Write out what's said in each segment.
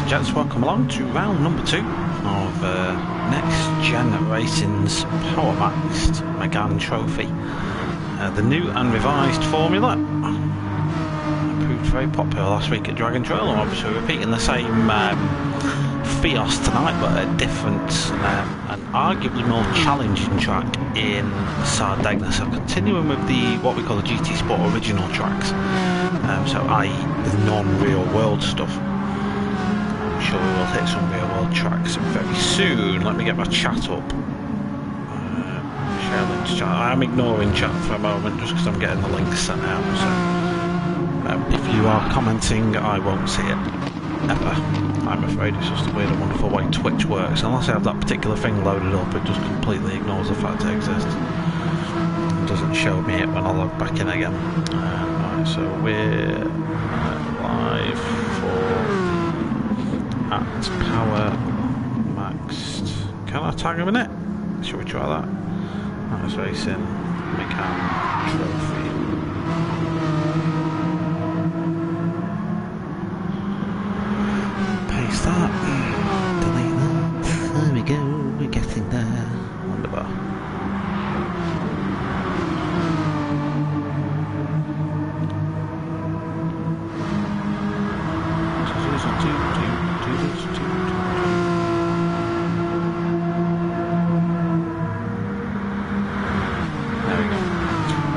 and gents, welcome along to round number 2 of Next Gen Racing's Power Maxed Megane Trophy. The new and revised formula proved very popular last week at Dragon Trail, and obviously repeating the same Fios tonight, but a different and arguably more challenging track in Sardegna. So continuing with the what we call the GT Sport original tracks, so i.e. the non-real world stuff. I'm sure we will hit some real world tracks very soon. Let me get my chat up. Chat. I'm ignoring chat for a moment just because I'm getting the links sent out. So if you are commenting, I won't see it ever. I'm afraid it's just a weird and wonderful way Twitch works. Unless I have that particular thing loaded up, it just completely ignores the fact it exists. It doesn't show me it when I log back in again. Right, so we're live for at Power Maxed. Can I tag him in it? Should we try that? That's racing Megane Trophy. Paste that. Delete that. There we go. We're getting there. Wonderful.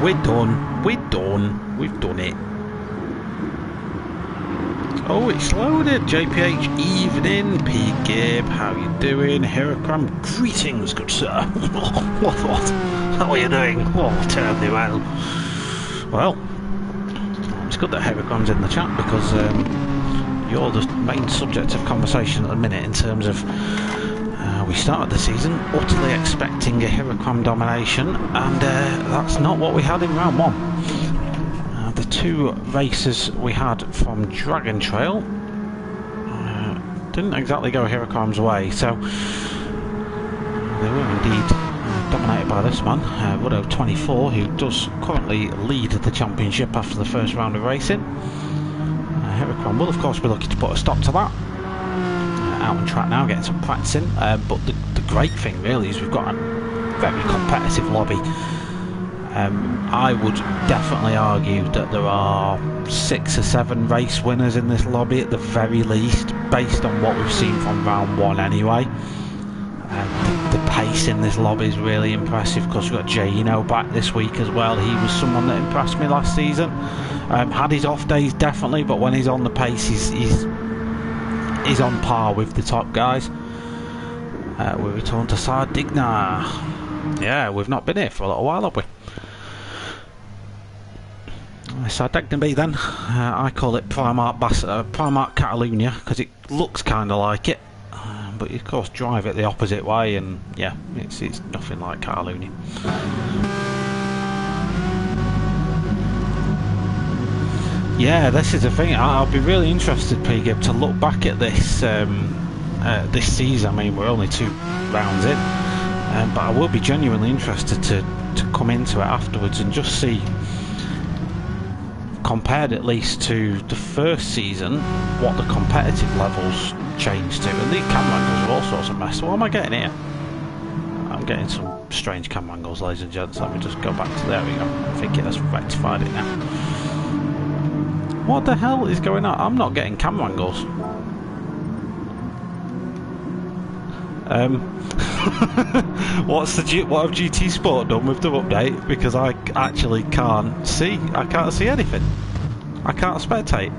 We're done. We're done. We've done it. Oh, it's loaded. JPH evening. P. Gibb, how you doing? Heracram, greetings, good sir. What? How are you doing? Oh, terribly well. Well, it's good that Heracram's in the chat because you're the main subject of conversation at the minute in terms of we started the season utterly expecting a Heracram domination, and that's not what we had in round 1. The two races we had from Dragon Trail didn't exactly go Heracram's way, so they were indeed dominated by this man, Ruddo 24, who does currently lead the championship after the first round of racing. Heracram will of course be looking to put a stop to that. Out on track now, getting some practice in, but the great thing really is we've got a very competitive lobby. I would definitely argue that there are 6 or 7 race winners in this lobby at the very least, based on what we've seen from round 1 anyway. The pace in this lobby is really impressive because we've got Jaino back this week as well. He was someone that impressed me last season. Had his off days definitely, but when he's on the pace he's on par with the top guys. We return to Sardegna. Yeah, we've not been here for a little while, have we? Sardegna B then. I call it Primark Catalunya because it looks kind of like it, but you of course drive it the opposite way, and yeah, it's nothing like Catalunya. Yeah, this is the thing. I'll be really interested, P-Gib, to look back at this this season. I mean, we're only 2 rounds in, but I will be genuinely interested to come into it afterwards and just see, compared at least to the first season, what the competitive levels changed to. And these camera angles are all sorts of mess. What am I getting here? I'm getting some strange camera angles, ladies and gents. Let me just go back to there. We go. I think it has rectified it now. What the hell is going on? I'm not getting camera angles. What have GT Sport done with the update? Because I actually can't see. I can't see anything. I can't spectate.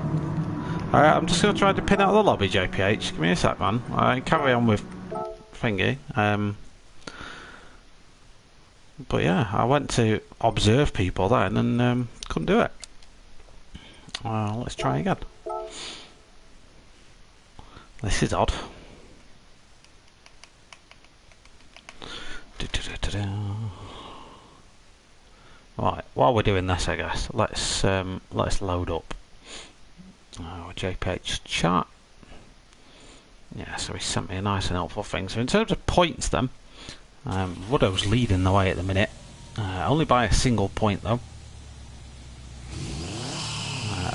Alright, I'm just going to try to pin out the lobby, JPH. Give me a sec, man. Alright, carry on with thingy. But yeah, I went to observe people then and couldn't do it. Let's try again. This is odd. Right, while we're doing this, I guess let's load up JPH chat. Yeah, so he sent me a nice and helpful thing. So in terms of points, then, Ruddo's leading the way at the minute, only by a single point though.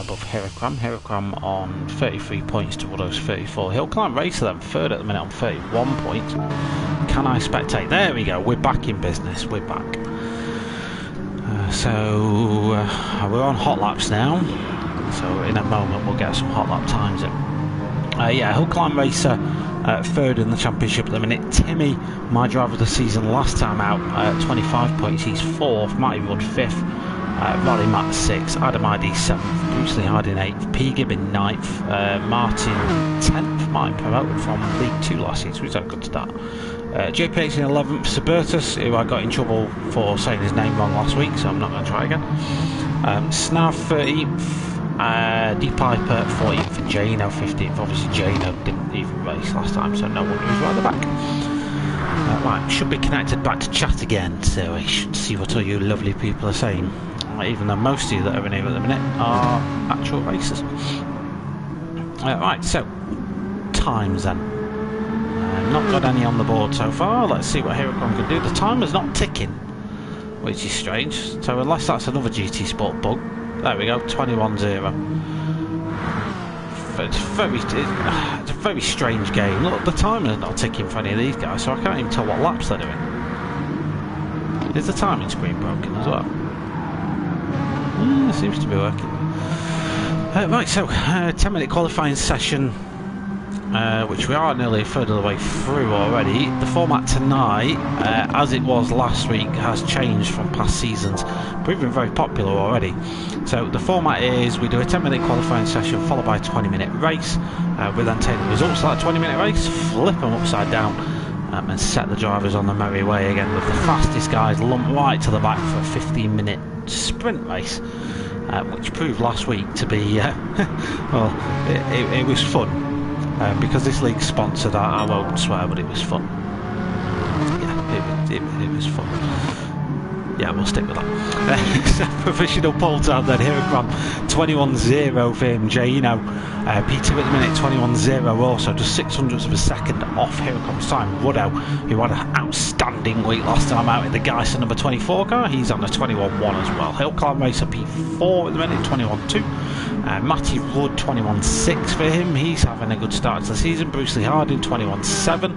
above Hiracram. Hiracram on 33 points to Woodow's 34. Hill Climb Racer then third at the minute on 31 points. Can I spectate? There we go, we're back in business, we're back. So we're on hot laps now, so in a moment we'll get some hot lap times in. Yeah, Hill Climb Racer third in the championship at the minute. Timmy, my driver of the season last time out, 25 points, he's fourth. Matty Wood fifth, Roddy Matt sixth, Adam ID seventh, Bruce Lee Harding eighth, P Gibb in ninth, Martin 10th, Martin promoted from League 2 last year, so he's had a good start. JPH in 11th, Subertus, who I got in trouble for saying his name wrong last week, so I'm not going to try again. Snav 13th, D Piper 14th, and Jano 15th. Obviously Jano didn't even race last time, so no wonder he's right at the back. Right, should be connected back to chat again, so I should see what all you lovely people are saying. Even though most of you that are in here at the minute are actual racers. Right, so times then. Not got any on the board so far. Let's see what Hiracram can do. The timer's not ticking, which is strange. So unless that's another GT Sport bug. There we go, 21-0. It's a very strange game. Look, the timer's not ticking for any of these guys, so I can't even tell what laps they're doing. Is the timing screen broken as well? It seems to be working. Right, so 10-minute qualifying session, which we are nearly a third of the way through already. The format tonight, as it was last week, has changed from past seasons, proving very popular already. So the format is we do a 10-minute qualifying session followed by a 20-minute race. We then take the results of that 20-minute race, flip them upside down, and set the drivers on the merry way again, with the fastest guys lumped right to the back for a 15-minute sprint race, which proved last week to be well, it was fun. Because this league's sponsored, I won't swear, but it was fun. Yeah, it was fun. Yeah, we'll stick with that. Professional pole time then, Hiracram 21-0 for him, Jano. P2 at the minute, 21-0 also, just 600ths of a second off Hiracram's time. Woodow, who had an outstanding week last time out in the Geiser number 24 car, he's on a 21-1 as well. Hill Climb Racer P4 at the minute, 21-2. Matty Wood 21-6 for him, he's having a good start to the season. Bruce Lee Harding 21-7.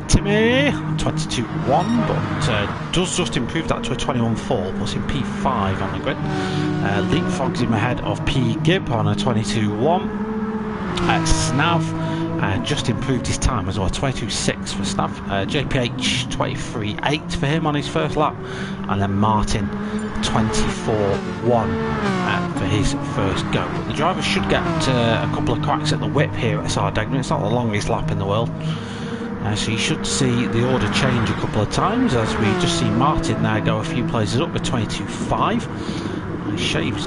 Timmy 22-1, but does just improve that to a 21-4, puts him P5 on the grid. Leapfrogs him ahead of P Gibb on a 22-1. Snav just improved his time as well, 22-6 for Snav. JPH 23-8 for him on his first lap, and then Martin 24-1 for his first go. But the driver should get a couple of cracks at the whip here at Sardegna. It's not the longest lap in the world, so you should see the order change a couple of times, as we just see Martin there go a few places up with 22.5. He shaves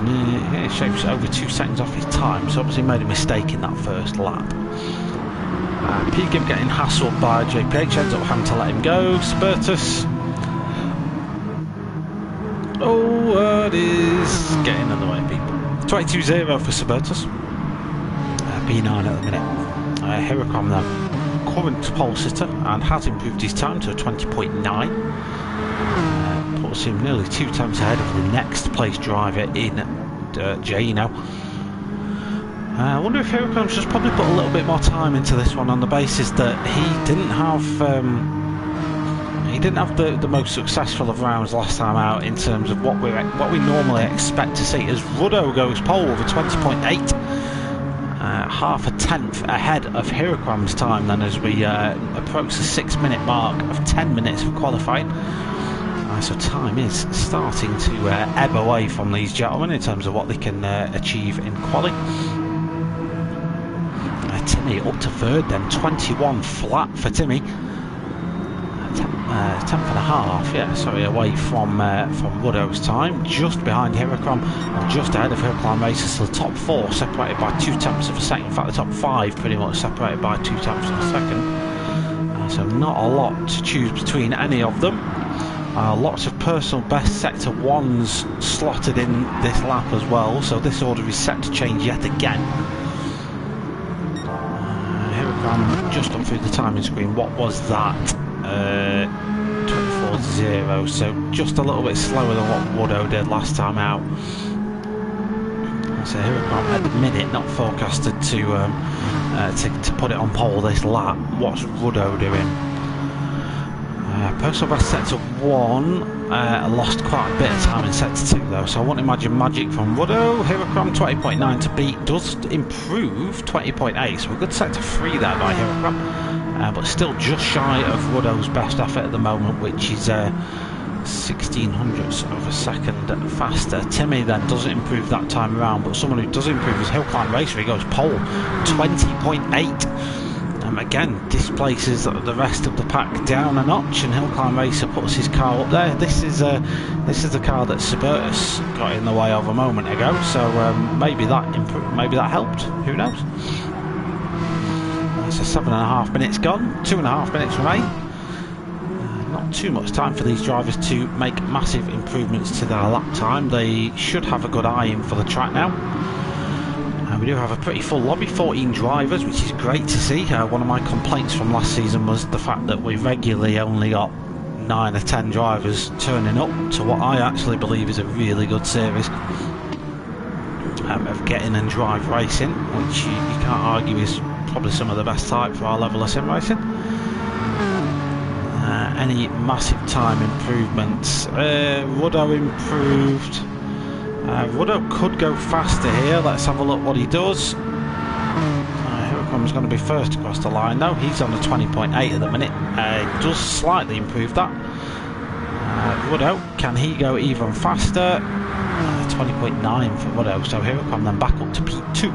over 2 seconds off his time, so obviously made a mistake in that first lap. P Gibb getting hassled by JPH, ends up having to let him go. Spertus, it is getting in the way, people. 22-0 for Spertus. P9 at the minute. Hiracram though, current pole sitter, and has improved his time to a 20.9. Puts him nearly 2 times ahead of the next place driver in Jano. I wonder if Hiracram's just probably put a little bit more time into this one on the basis that he didn't have the most successful of rounds last time out in terms of what we normally expect to see, as Ruddo goes pole with a 20.8. Half a tenth ahead of Hiracram's time then, as we approach the 6-minute mark of 10 minutes of qualifying. So time is starting to ebb away from these gentlemen in terms of what they can achieve in quali. Timmy up to third then, 21 flat for Timmy. 10th and a half, away from Woodow's time, just behind Hiracram and just ahead of Hill Climb Racers. So the top 4 separated by 2 tenths of a second. In fact, the top 5 pretty much separated by 2 tenths of a second. So not a lot to choose between any of them. Lots of personal best sector 1s slotted in this lap as well, so this order is set to change yet again. Hiracram just up through the timing screen. What was that? 24-0, so just a little bit slower than what Woodo did last time out. So here we go. At the minute, not forecasted to put it on pole this lap. What's Ruddo doing? Personal best set to 1. Lost quite a bit of time in set to 2 though, so I won't imagine magic from Ruddo. Hirocram 20.9 to beat, does improve 20.8, so a good set to 3 there by Hirocram, but still just shy of Ruddo's best effort at the moment, which is 1600ths of a second faster. Timmy then doesn't improve that time around, but someone who does improve is Hill Climb Racer. He goes pole 20.8. Again, displaces the rest of the pack down a notch, and Hill Climb Racer puts his car up there. This is the car that Subertus got in the way of a moment ago, so maybe that helped. Who knows? So 7.5 minutes gone, 2.5 minutes remain. Not too much time for these drivers to make massive improvements to their lap time. They should have a good eye in for the track now. We do have a pretty full lobby, 14 drivers, which is great to see. One of my complaints from last season was the fact that we regularly only got 9 or 10 drivers turning up to what I actually believe is a really good series of getting and drive racing, which you can't argue is probably some of the best type for our level of sim racing. Any massive time improvements? Ruddo improved. Ruddo could go faster here. Let's have a look what he does. Hirocram's going to be first across the line though. He's on a 20.8 at the minute. Does slightly improve that. Ruddo, can he go even faster? 20.9 for Ruddo. So Hirocram then back up to P2.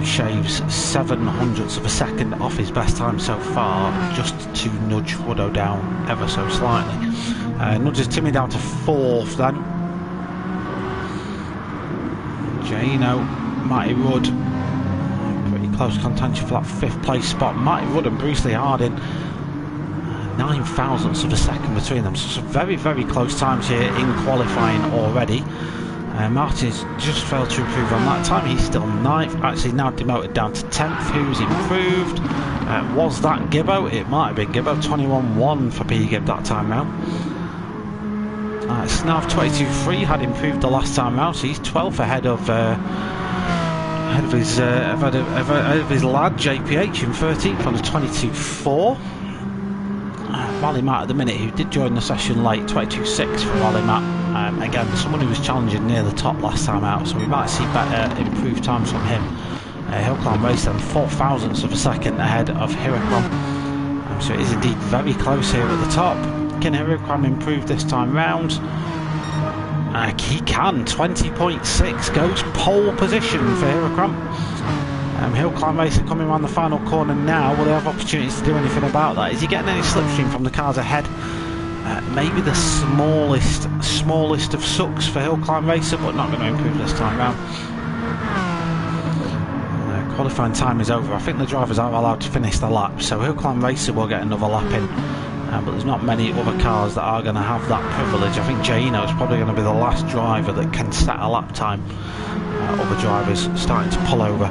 Shaves 700ths of a second off his best time so far, just to nudge Ruddo down ever so slightly. Nudges Timmy down to 4th then. Jano, Matty Rudd, pretty close contention for that 5th place spot. Matty Rudd and Bruce Lee Harding, 9 thousandths of a second between them. So some very, very close times here in qualifying already. Martin's just failed to improve on that time. He's still 9th, actually now demoted down to 10th. Who's improved? Was that Gibbo? It might have been Gibbo. 21.1 for P. Gibb that time round. Snav 22.3 had improved the last time round, so he's 12th ahead of his lad JPH in 13th on a 22.4. Rally Matt at the minute, who did join the session late, 22.6 for Rally Matt. Again, someone who was challenging near the top last time out, so we might see better improved times from him. Hill Climb Racer then 4 thousandths of a second ahead of Hirocram. So it is indeed very close here at the top. Can Hirocram improve this time round? He can. 20.6 goes pole position for Hirocram. Hill Climb Racer coming around the final corner now. Will they have opportunities to do anything about that? Is he getting any slipstream from the cars ahead? Maybe the smallest of sucks for Hill Climb Racer, but not going to improve this time round. Qualifying time is over. I think the drivers aren't allowed to finish the lap, so Hill Climb Racer will get another lap in. But there's not many other cars that are going to have that privilege. I think Jano is probably going to be the last driver that can set a lap time. Other drivers starting to pull over.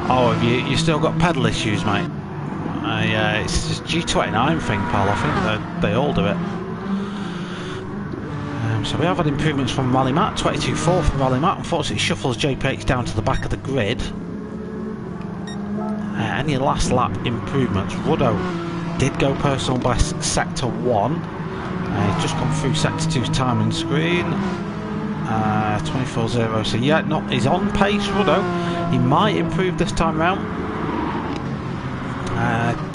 Oh, have you still got pedal issues, mate? Yeah, it's just G29 thing, pal. I think they all do it. So we have had improvements from Rally Matt. 22.4 for Rally Matt. Unfortunately, shuffles JPH down to the back of the grid. Any last lap improvements? Ruddo did go personal best sector 1. He's just come through sector 2's timing screen. 24.0. So yeah, no, he's on pace. Ruddo. He might improve this time round.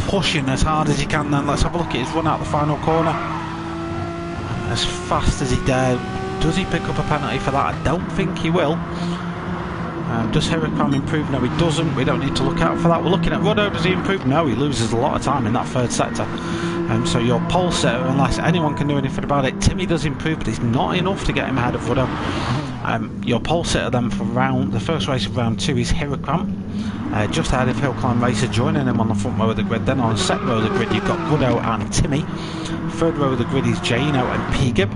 Pushing as hard as he can. Then let's have a look at his run out the final corner. As fast as he dared. Does he pick up a penalty for that? I don't think he will. Does Hirocram improve? No, he doesn't. We don't need to look out for that. We're looking at Ruddo. Does he improve? No, he loses a lot of time in that 3rd sector. So your pole setter, unless anyone can do anything about it, Timmy does improve, but it's not enough to get him ahead of Ruddo. Your pole setter then for the first race of round 2 is Hirocram, just ahead of Hill Climb Racer, joining him on the front row of the grid. Then on the second row of the grid you've got Ruddo and Timmy. 3rd row of the grid is Jano and P. Gibb.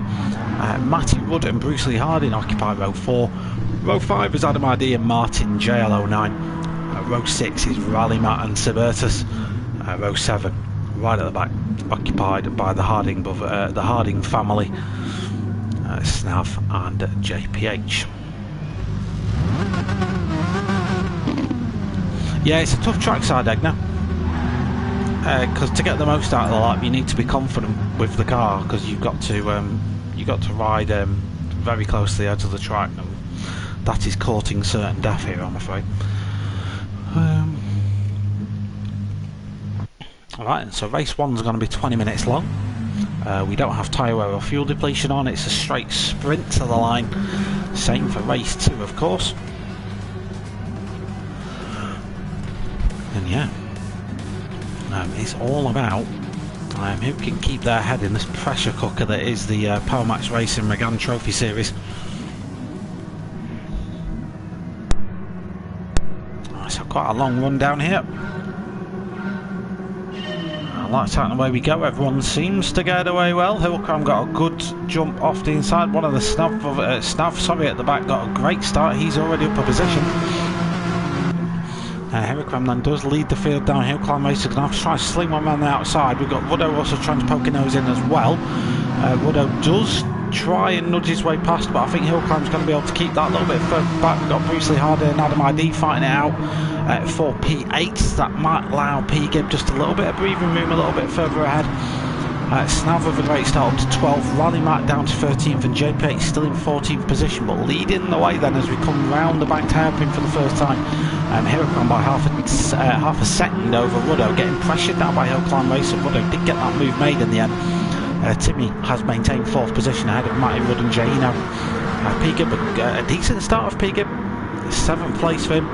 Matty Rudd and Bruce Lee Harding occupy row 4. Row 5 is Adam ID and Martin JL09. Row 6 is Rally Matt and Subertus. Row 7, right at the back, occupied by the Harding family. Snav and JPH. Yeah, it's a tough track, Sardegna, because to get the most out of the lap you need to be confident with the car, because you've got to ride very close to the edge of the track, and that is courting certain death here, I'm afraid. Alright, so race 1 is going to be 20 minutes long. We don't have tyre wear or fuel depletion on, it's a straight sprint to the line. Same for race 2, of course. And yeah, it's all about who can keep their head in this pressure cooker that is the Power Max Racing Megane Trophy Series. So quite a long run down here. Lights out and away we go. Everyone seems to get away well. Hillcram got a good jump off the inside. One of the Snav at the back got a great start. He's already up a position. Hillcram then does lead the field down. Hillclimb Racer going to have to try to sling one around the outside. We've got Woodo also trying to poke his nose in as well. Woodo does try and nudge his way past, but I think Hillclimb's going to be able to keep that a little bit further back. We've got Bruce Lee Harder and Adam ID fighting it out for P8. That might allow P-Gib just a little bit of breathing room a little bit further ahead. Snav with a great start up to 12th, Rally Matt down to 13th, and JP8 still in 14th position, but leading the way then as we come round the banked hairpin for the first time. Hillclimb by half a second over Woodo, getting pressured down by Hillclimb Racer. Woodo did get that move made in the end. Timmy has maintained 4th position ahead of Matty Wood and Jaino. P-Gib, a decent start of P-Gib, 7th place for him.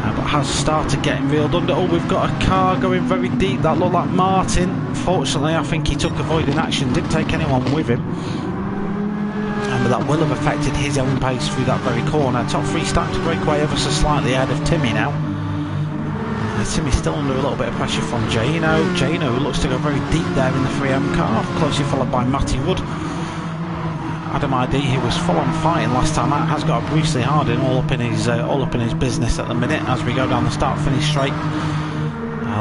But has started getting reeled under. Oh, we've got a car going very deep. That looked like Martin. Fortunately, I think he took avoiding action, didn't take anyone with him. But that will have affected his own pace through that very corner. Top 3 starting to break away ever so slightly ahead of Timmy now. Timmy's still under a little bit of pressure from Jaino. Jaino looks to go very deep there in the 3M car, closely followed by Matty Wood. Adam ID, who was full on fighting last time out, has got a Bruce Lee Harding all up in his business at the minute as we go down the start finish straight.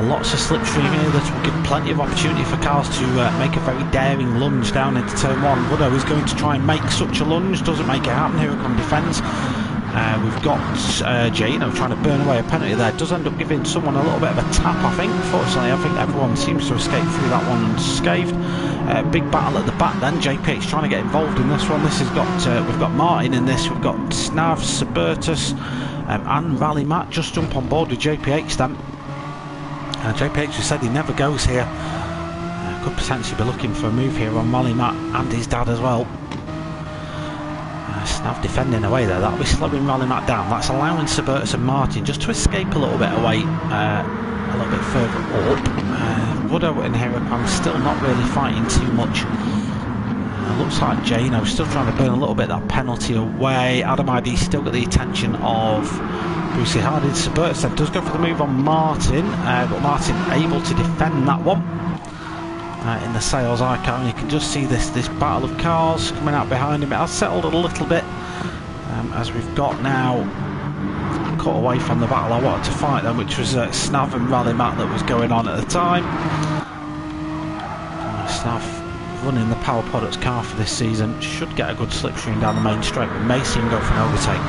Lots of slipstream here that will give plenty of opportunity for cars to make a very daring lunge down into turn 1. Woodo is going to try and make such a lunge, doesn't make it happen. Here it comes defence. We've got Jaino trying to burn away a penalty there. Does end up giving someone a little bit of a tap, I think. Fortunately, I think everyone seems to escape through that one unscathed. Big battle at the back then. JPH trying to get involved in this one. This has got we've got Martin in this. We've got Snav, Suburtus, and Rally Matt just jump on board with JPH then. JPH has said he never goes here. Could potentially be looking for a move here on Rally Matt and his dad as well. Snav defending away there. That'll be slowing Rally Matt down. That's allowing Suburtus and Martin just to escape a little bit away, a little bit further up. Woodo and Hillclimb still not really fighting too much. Looks like Jaino still trying to burn a little bit of that penalty away. Adam ID still got the attention of Brucey Harding. Suburtus then does go for the move on Martin, but Martin able to defend that one. In the sales icon, you can just see this battle of cars coming out behind him. It has settled a little bit as we've got now cut away from the battle I wanted to fight then, which was Snav and Rally Matt that was going on at the time. Snav running the Power Products car for this season, should get a good slipstream down the main straight. We may see him go for an overtake.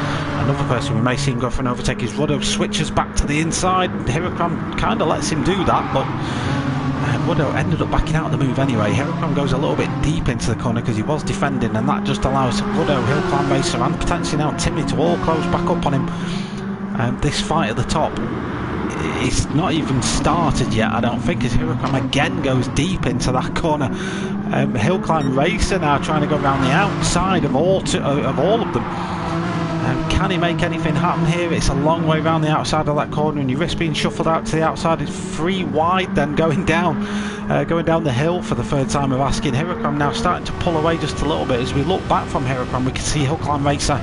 Another person we may see him go for an overtake is Woodo. Switches back to the inside. Hillclimb kind of lets him do that, but Woodo ended up backing out of the move anyway. Hillclimb goes a little bit deep into the corner because he was defending, and that just allows Woodo, Hillclimb Racer and potentially now Timmy to all close back up on him. This fight at the top is not even started yet, I don't think, as Hillclimb again goes deep into that corner. Hillclimb Racer now trying to go around the outside of all of them. Can he make anything happen here? It's a long way around the outside of that corner, and you risk being shuffled out to the outside. It's 3 wide then going down the hill for the third time of asking. Hillclimb now starting to pull away just a little bit. As we look back from Hillclimb, we can see Hillclimb Racer,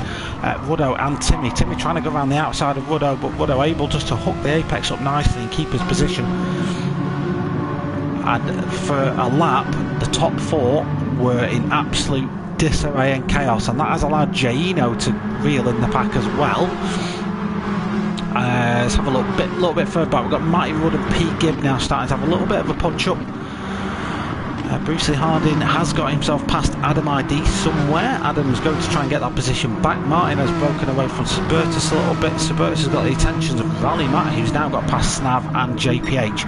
Woodo and Timmy. Timmy trying to go around the outside of Woodo, but Woodo able just to hook the apex up nicely and keep his position. And for a lap, the top 4 were in absolute disarray and chaos, and that has allowed Jaino to reel in the pack as well. Let's have a little bit further back. We've got Matty Wood and P-Gib now starting to have a little bit of a punch up. Bruce Lee Harding has got himself past Adam ID somewhere. Adam's going to try and get that position back. Martin has broken away from Subertus a little bit. Subertus has got the attentions of Rally Matt, who's now got past Snav and JPH.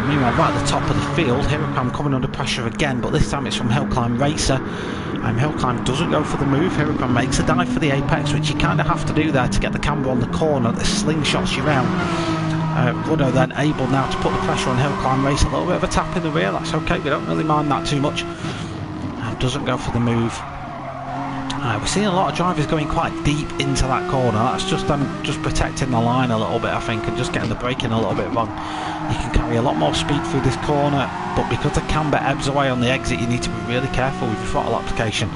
Meanwhile, right at the top of the field, Hirocam coming under pressure again, but this time it's from Hillclimb Racer. Hillclimb doesn't go for the move. Hirocam makes a dive for the apex, which you kind of have to do there to get the camber on the corner that slingshots you round. Ruddo then able now to put the pressure on Hillclimb Racer. A little bit of a tap in the rear, that's okay, we don't really mind that too much. Doesn't go for the move. We're seeing a lot of drivers going quite deep into that corner. That's just them just protecting the line a little bit, I think, and just getting the braking a little bit wrong. You can carry a lot more speed through this corner, but because the camber ebbs away on the exit, you need to be really careful with your throttle application.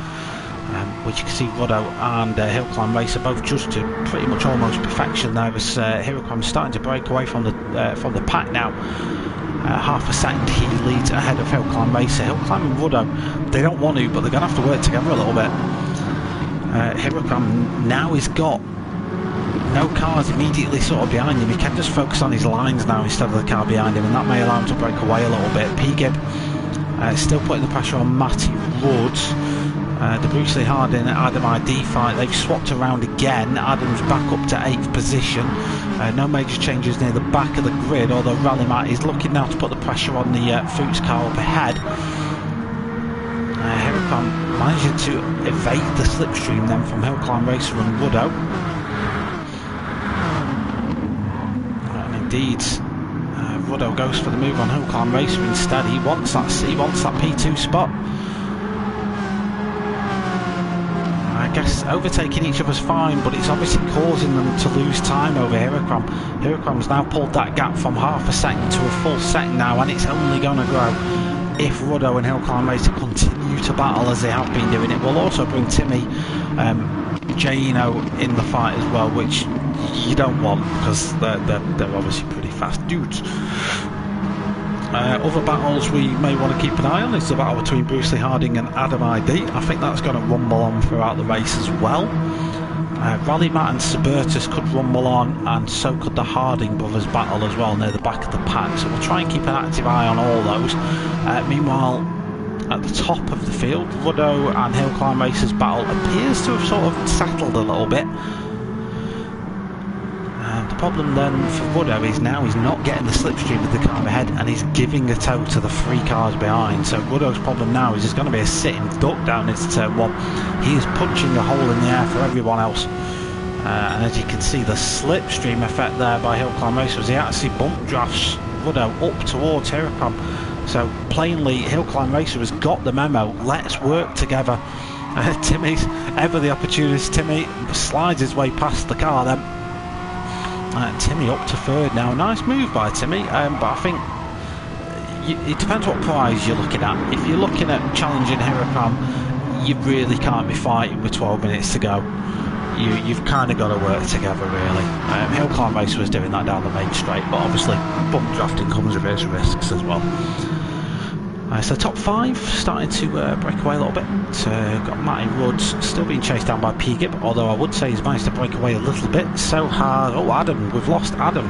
Which you can see Ruddo and Hillclimb Racer both just to pretty much almost perfection there, as Hirocam's starting to break away from the pack now. Half a second he leads ahead of Hillclimb Racer. Hillclimb and Ruddo, they don't want to, but they're going to have to work together a little bit. Hirocam now has got no cars immediately sort of behind him. He can just focus on his lines now instead of the car behind him, and that may allow him to break away a little bit. P-Gib still putting the pressure on Matty Woods. The Bruce Lee Harding Adam ID fight, they've swapped around again. Adam's back up to 8th position. No major changes near the back of the grid, although Rally Matt is looking now to put the pressure on the Fuchs car up ahead. Hirocam managing to evade the slipstream then from Hillclimb Racer and Ruddo. And indeed, Ruddo goes for the move on Hillclimb Racer instead. He wants that P2 spot. I guess overtaking each other's fine, but it's obviously causing them to lose time over Hirocam. Hirocam's now pulled that gap from half a second to a full second now, and it's only going to grow if Ruddo and Hillclimb Racer continue to battle as they have been doing. It will also bring Timmy Jano in the fight as well, which you don't want because they're obviously pretty fast dudes. Other battles we may want to keep an eye on is the battle between Bruce Lee Harding and Adam ID. I think that's going to rumble on throughout the race as well. Rally Matt and Subertus could rumble on, and so could the Harding brothers battle as well near the back of the pack, so we'll try and keep an active eye on all those. Meanwhile, at the top of the field, Ruddo and Hillclimb Racer's battle appears to have sort of settled a little bit. The problem then for Ruddo is now he's not getting the slipstream of the car ahead, and he's giving a tow to the 3 cars behind. So Ruddo's problem now is there's going to be a sitting duck down into turn 1. He is punching a hole in the air for everyone else. And as you can see, the slipstream effect there by Hillclimb Racer was he actually bump drafts Ruddo up towards Hirocam. So plainly, Hillclimb Racer has got the memo. Let's work together. Timmy's ever the opportunist. Timmy slides his way past the car then. Timmy up to 3rd now. Nice move by Timmy, but I think it depends what prize you're looking at. If you're looking at challenging Hirocam, you really can't be fighting with 12 minutes to go. You've kind of got to work together, really. Hillclimb Racer was doing that down the main straight, but obviously bump drafting comes with its risks as well. So top 5 starting to break away a little bit. Got Matty Woods still being chased down by P-Gib, although I would say he's managed to break away a little bit. So hard. Oh, Adam, we've lost Adam.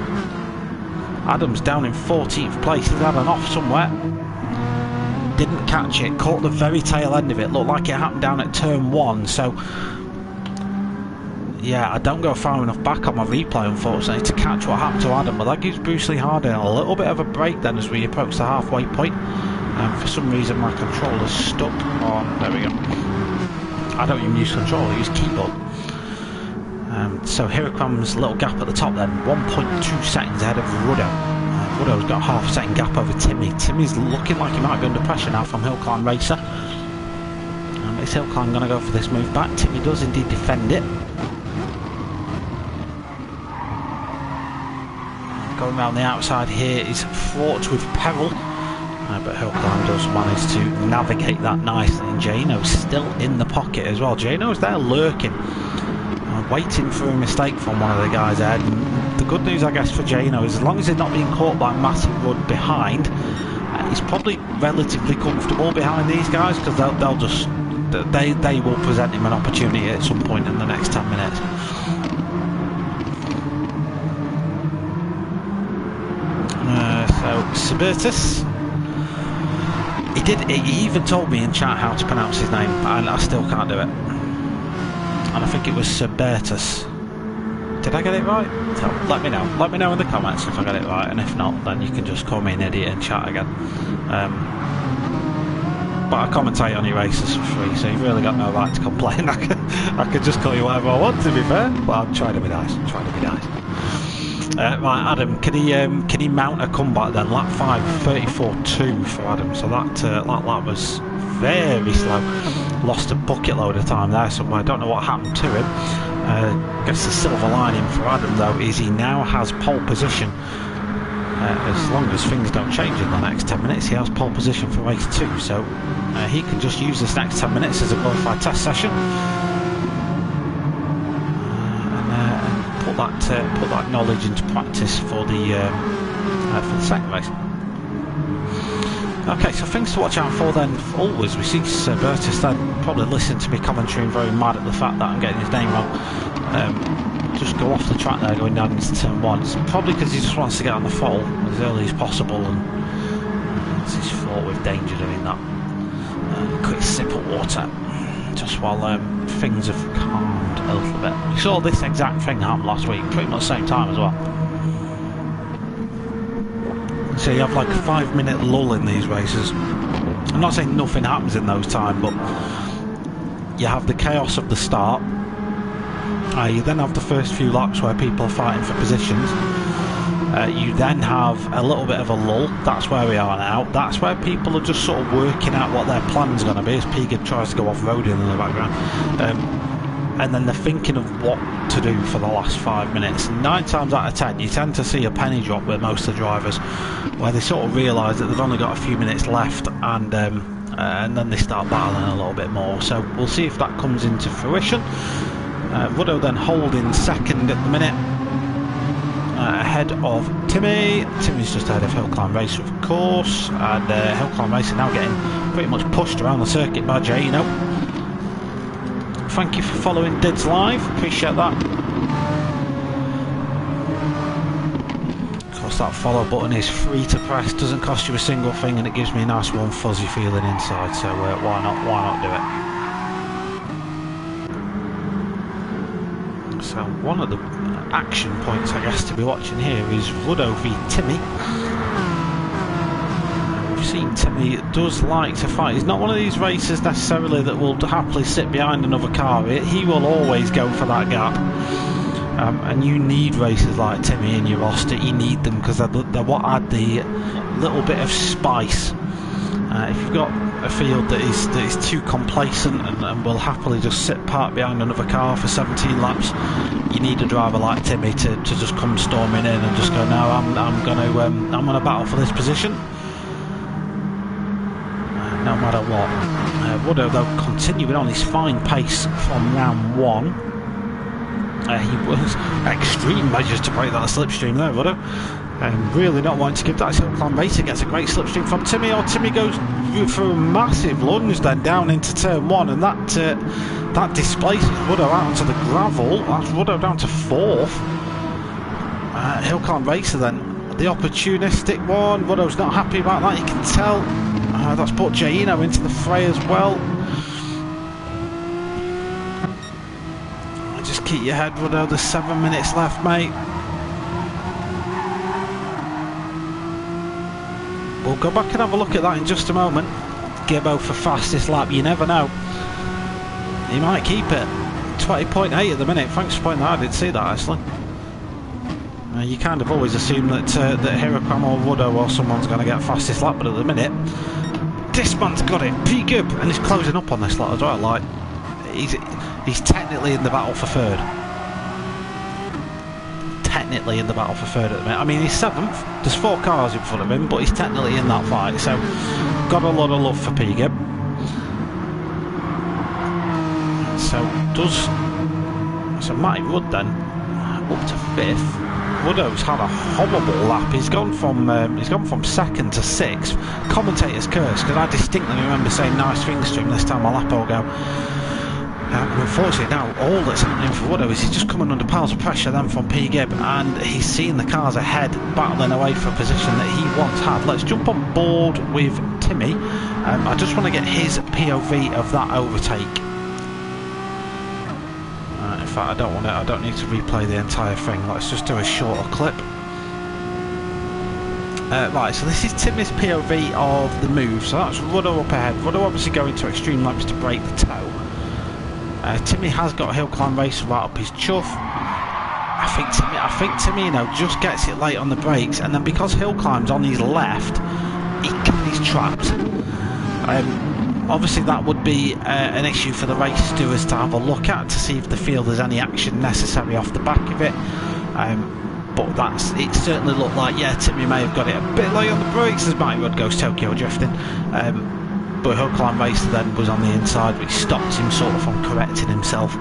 Adam's down in 14th place. He's had an off somewhere. Didn't catch it. Caught the very tail end of it. Looked like it happened down at turn 1. So yeah, I don't go far enough back on my replay, unfortunately, to catch what happened to Adam. But that gives Bruce Lee Harding a little bit of a break then as we approach the halfway point. For some reason my controller's stuck on, there we go. I don't even use controller, I use keyboard. So here comes a little gap at the top then, 1.2 seconds ahead of Ruddo. Ruddo's got a half a second gap over Timmy. Timmy's looking like he might be under pressure now from Hillclimb Racer. Is Hillclimb going to go for this move back? Timmy does indeed defend it. Going around the outside here is fraught with peril. But Hillclimb does manage to navigate that nicely, and Jano's still in the pocket as well. Jano's there lurking, waiting for a mistake from one of the guys ahead. And the good news, I guess, for Jano is as long as he's not being caught by Matty Wood behind, he's probably relatively comfortable behind these guys, because they'll just they will present him an opportunity at some point in the next 10 minutes. So Subertus, He even told me in chat how to pronounce his name, and I still can't do it. And I think it was Cerbertus. Did I get it right? So let me know. Let me know in the comments if I got it right, and if not, then you can just call me an idiot in chat again. But I commentate on your races for free, so you've really got no right to complain. I could just call you whatever I want, to be fair. But I'm trying to be nice. I'm trying to be nice. Right, Adam, can he mount a comeback then? Lap 5, 34.2 for Adam. So that lap was very slow. Lost a bucket load of time there, so I don't know what happened to him. I guess the silver lining for Adam though is he now has pole position. As long as things don't change in the next 10 minutes, he has pole position for race 2, so he can just use this next 10 minutes as a glorified test session and put that knowledge into practice for the second race. Okay, so things to watch out for then. Always we see Cerbertus then probably listen to me commentary and very mad at the fact that I'm getting his name wrong. Just go off the track there going down into turn 1. It's probably because he just wants to get on the throttle as early as possible, and he's fraught with danger doing that. Quick sip of water just while things have calmed a little bit. We saw this exact thing happen last week, pretty much the same time as well. So you have like a 5-minute lull in these races. I'm not saying nothing happens in those times, but you have the chaos of the start. You then have the first few laps where people are fighting for positions. You then have a little bit of a lull. That's where we are now. That's where people are just sort of working out what their plan's going to be as Pega tries to go off-roading in the background. And then they're thinking of what to do for the last 5 minutes. 9 times out of 10 you tend to see a penny drop with most of the drivers, where they sort of realise that they've only got a few minutes left, and then they start battling a little bit more. So we'll see if that comes into fruition. Ruddo then holding second at the minute, ahead of Timmy. Timmy's just ahead of Hillclimb Racer, of course, and Hillclimb Racer now getting pretty much pushed around the circuit by Jaino. Thank you for following Dids Live, appreciate that. Of course that follow button is free to press, doesn't cost you a single thing, and it gives me a nice warm fuzzy feeling inside, so why not do it. So one of the action points I guess to be watching here is Ruddo v Timmy. We've seen Timmy does like to fight. He's not one of these racers necessarily that will happily sit behind another car. He will always go for that gap. And you need racers like Timmy in your roster. You need them because they're what add the little bit of spice. If you've got a field that is too complacent and will happily just sit parked behind another car for 17 laps, you need a driver like Timmy to just come storming in and just go, no, I'm gonna battle for this position, no matter what. Ruddo though continuing on his fine pace from round 1. He was extreme measures to break that slipstream there, Ruddo. Really not wanting to give that. Hillclimb Racer gets a great slipstream from Timmy, or Timmy goes for a massive lunge then down into turn 1, and that displaces Ruddo out onto the gravel. That's Ruddo down to 4th. Hillclimb Racer then, the opportunistic one. Ruddo's not happy about that, you can tell. That's put Jaino into the fray as well. Just keep your head, Ruddo, there's 7 minutes left, mate. We'll go back and have a look at that in just a moment. Gibbo for fastest lap, you never know. He might keep it. 20.8 at the minute, thanks for pointing that out, I didn't see that actually. You kind of always assume that Hiroquam or Ruddo or someone's going to get fastest lap, but at the minute, this man's got it, P-Gib, and he's closing up on this lot as well. Like, he's technically in the battle for 3rd. Technically in the battle for 3rd at the minute. I mean, he's 7th, there's 4 cars in front of him, but he's technically in that fight, so got a lot of love for P-Gib. So Matty Rudd then up to 5th. Ruddo's had a horrible lap. He's gone from 2nd to 6th. Commentator's curse, because I distinctly remember saying nice things to him this time a lap ago. And unfortunately now all that's happening for Ruddo is he's just coming under piles of pressure then from P-Gib, and he's seeing the cars ahead battling away for a position that he once had. Let's jump on board with Timmy I just want to get his POV of that overtake. In fact, I don't want it. I don't need to replay the entire thing. Let's just do a shorter clip. Right, so this is Timmy's POV of the move. So that's Ruddo up ahead. Ruddo obviously going to extreme lengths to break the toe. Timmy has got a hill climb race right up his chuff. I think Timmy, you know, just gets it late on the brakes, and then because hill climb's on his left, he's trapped. Obviously that would be an issue for the race stewards to have a look at to see if they feel there's any action necessary off the back of it. But it certainly looked like, yeah, Timmy may have got it a bit late on the brakes as Mighty Rod goes Tokyo drifting. But Hill Climb Racer then was on the inside, which stopped him sort of from correcting himself.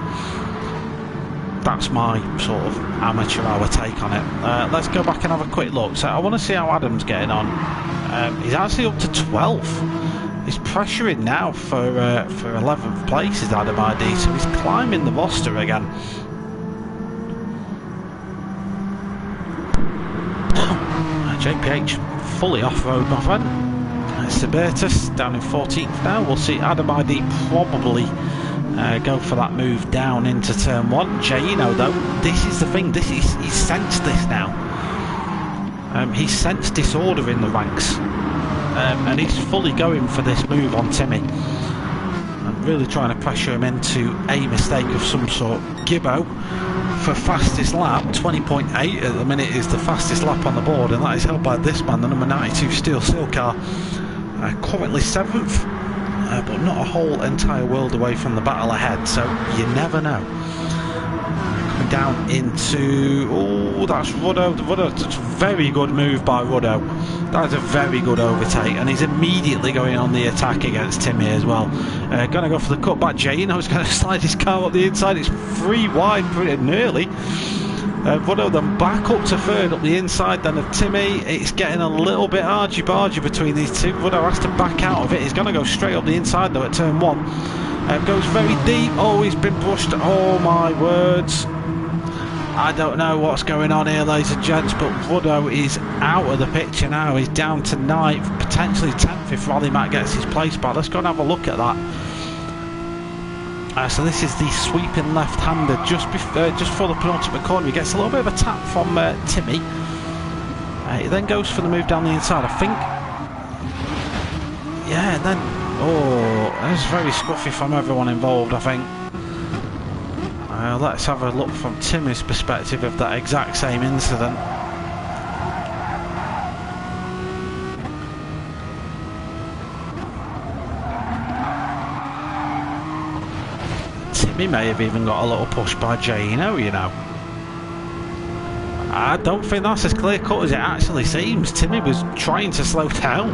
That's my sort of amateur hour take on it. Let's go back and have a quick look. So I want to see how Adam's getting on. He's actually up to 12th. He's pressuring now for 11th place is Adam ID, so he's climbing the roster again. JPH fully off-road, my friend. Sabertus down in 14th now. We'll see Adam ID probably go for that move down into turn 1. Jaino though, this is the thing, he's sensed this now. He's sensed disorder in the ranks. And he's fully going for this move on Timmy. I'm really trying to pressure him into a mistake of some sort. Gibbo for fastest lap, 20.8 at the minute is the fastest lap on the board, and that is held by this man, the number 92 Steel Silcar. Currently 7th, but not a whole entire world away from the battle ahead, so you never know. Coming down into... oh, that's Ruddo. That's a very good move by Ruddo. That is a very good overtake, and he's immediately going on the attack against Timmy as well. Going to go for the cutback. Jaino's going to slide his car up the inside. It's 3 wide pretty nearly. Ruddo then back up to 3rd up the inside then of Timmy. It's getting a little bit argy-bargy between these two. Ruddo has to back out of it. He's going to go straight up the inside though at turn 1. Goes very deep. Oh, he's been brushed. Oh my words. I don't know what's going on here, ladies and gents, but Ruddo is out of the picture now. He's down to 9th, potentially 10th if Rally Matt gets his place back. Let's go and have a look at that. So this is the sweeping left-hander just before the penultimate corner. He gets a little bit of a tap from Timmy. He then goes for the move down the inside, I think. Yeah, and then... oh, that's very scruffy from everyone involved, I think. Let's have a look from Timmy's perspective of that exact same incident. Timmy may have even got a little push by Jaino, you know. I don't think that's as clear cut as it actually seems. Timmy was trying to slow down.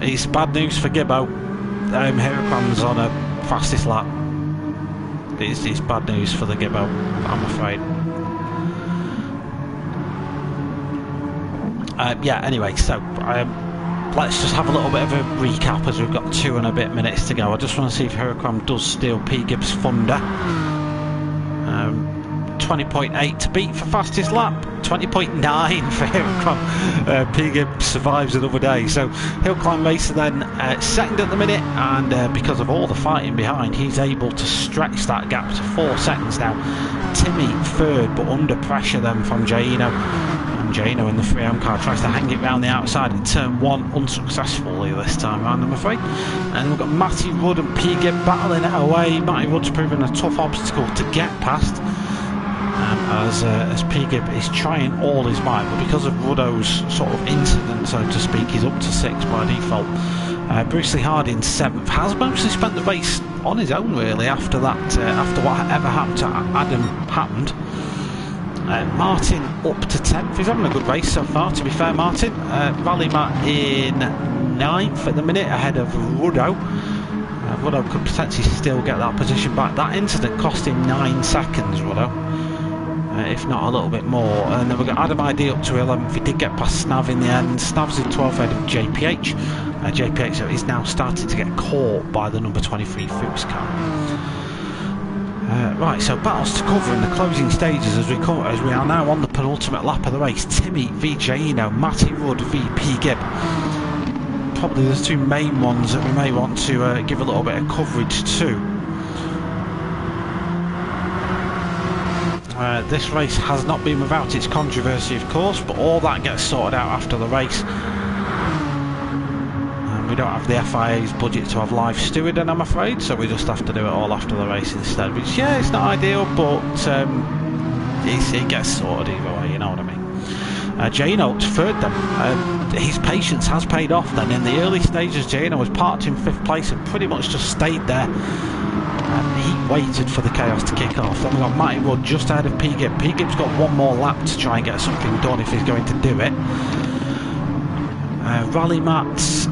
It's bad news for Gibbo. Huracan's on a fastest lap. It's bad news for the Gibbo, I'm afraid. Yeah, anyway, so let's just have a little bit of a recap as we've got 2 and a bit minutes to go. I just want to see if Huracan does steal P. Gibbs' thunder. 20.8 to beat for fastest lap, 20.9 for Huracan. P. Gibbs survives another day. So Hill Climb Racer then 2nd at the minute, and because of all the fighting behind, he's able to stretch that gap to 4 seconds now. Timmy 3rd, but under pressure then from Jaino. And Jaino in the 3M car tries to hang it round the outside in turn 1 unsuccessfully this time round, I'm afraid. And we've got Matty Rudd and P. Gibb battling it away. Matty Rudd's proven a tough obstacle to get past. As P. Gibb is trying all his might, but because of Ruddo's sort of incident, so to speak, he's up to 6th by default. Bruce Lee Harding 7th, has mostly spent the race on his own really after that, after whatever happened to Adam happened. Martin up to 10th, he's having a good race so far, to be fair. Martin, Rally Matt in 9th at the minute, ahead of Ruddo. Ruddo could potentially still get that position back. That incident cost him 9 seconds, Ruddo. If not a little bit more. And then we've got Adam ID up to 11th. He did get past Snav in the end. Snav's in 12th ahead of JPH. JPH is now starting to get caught by the number 23 Fuchs car. Right, so battles to cover in the closing stages as we are now on the penultimate lap of the race. Timmy v Jaino, Matty Rudd v P. Gibb. probably the two main ones that we may want to give a little bit of coverage to. This race has not been without its controversy, of course, but all that gets sorted out after the race. We don't have the FIA's budget to have live stewarding, I'm afraid, so we just have to do it all after the race instead, which, yeah, it's not ideal, but it gets sorted either way, you know what I mean. Jano third then. His patience has paid off then. In the early stages, Jano was parked in 5th place and pretty much just stayed there. He waited for the chaos to kick off. Then we got Matty Rudd just ahead of P-Gib. P-Gib's got one more lap to try and get something done if he's going to do it. Rally Mats,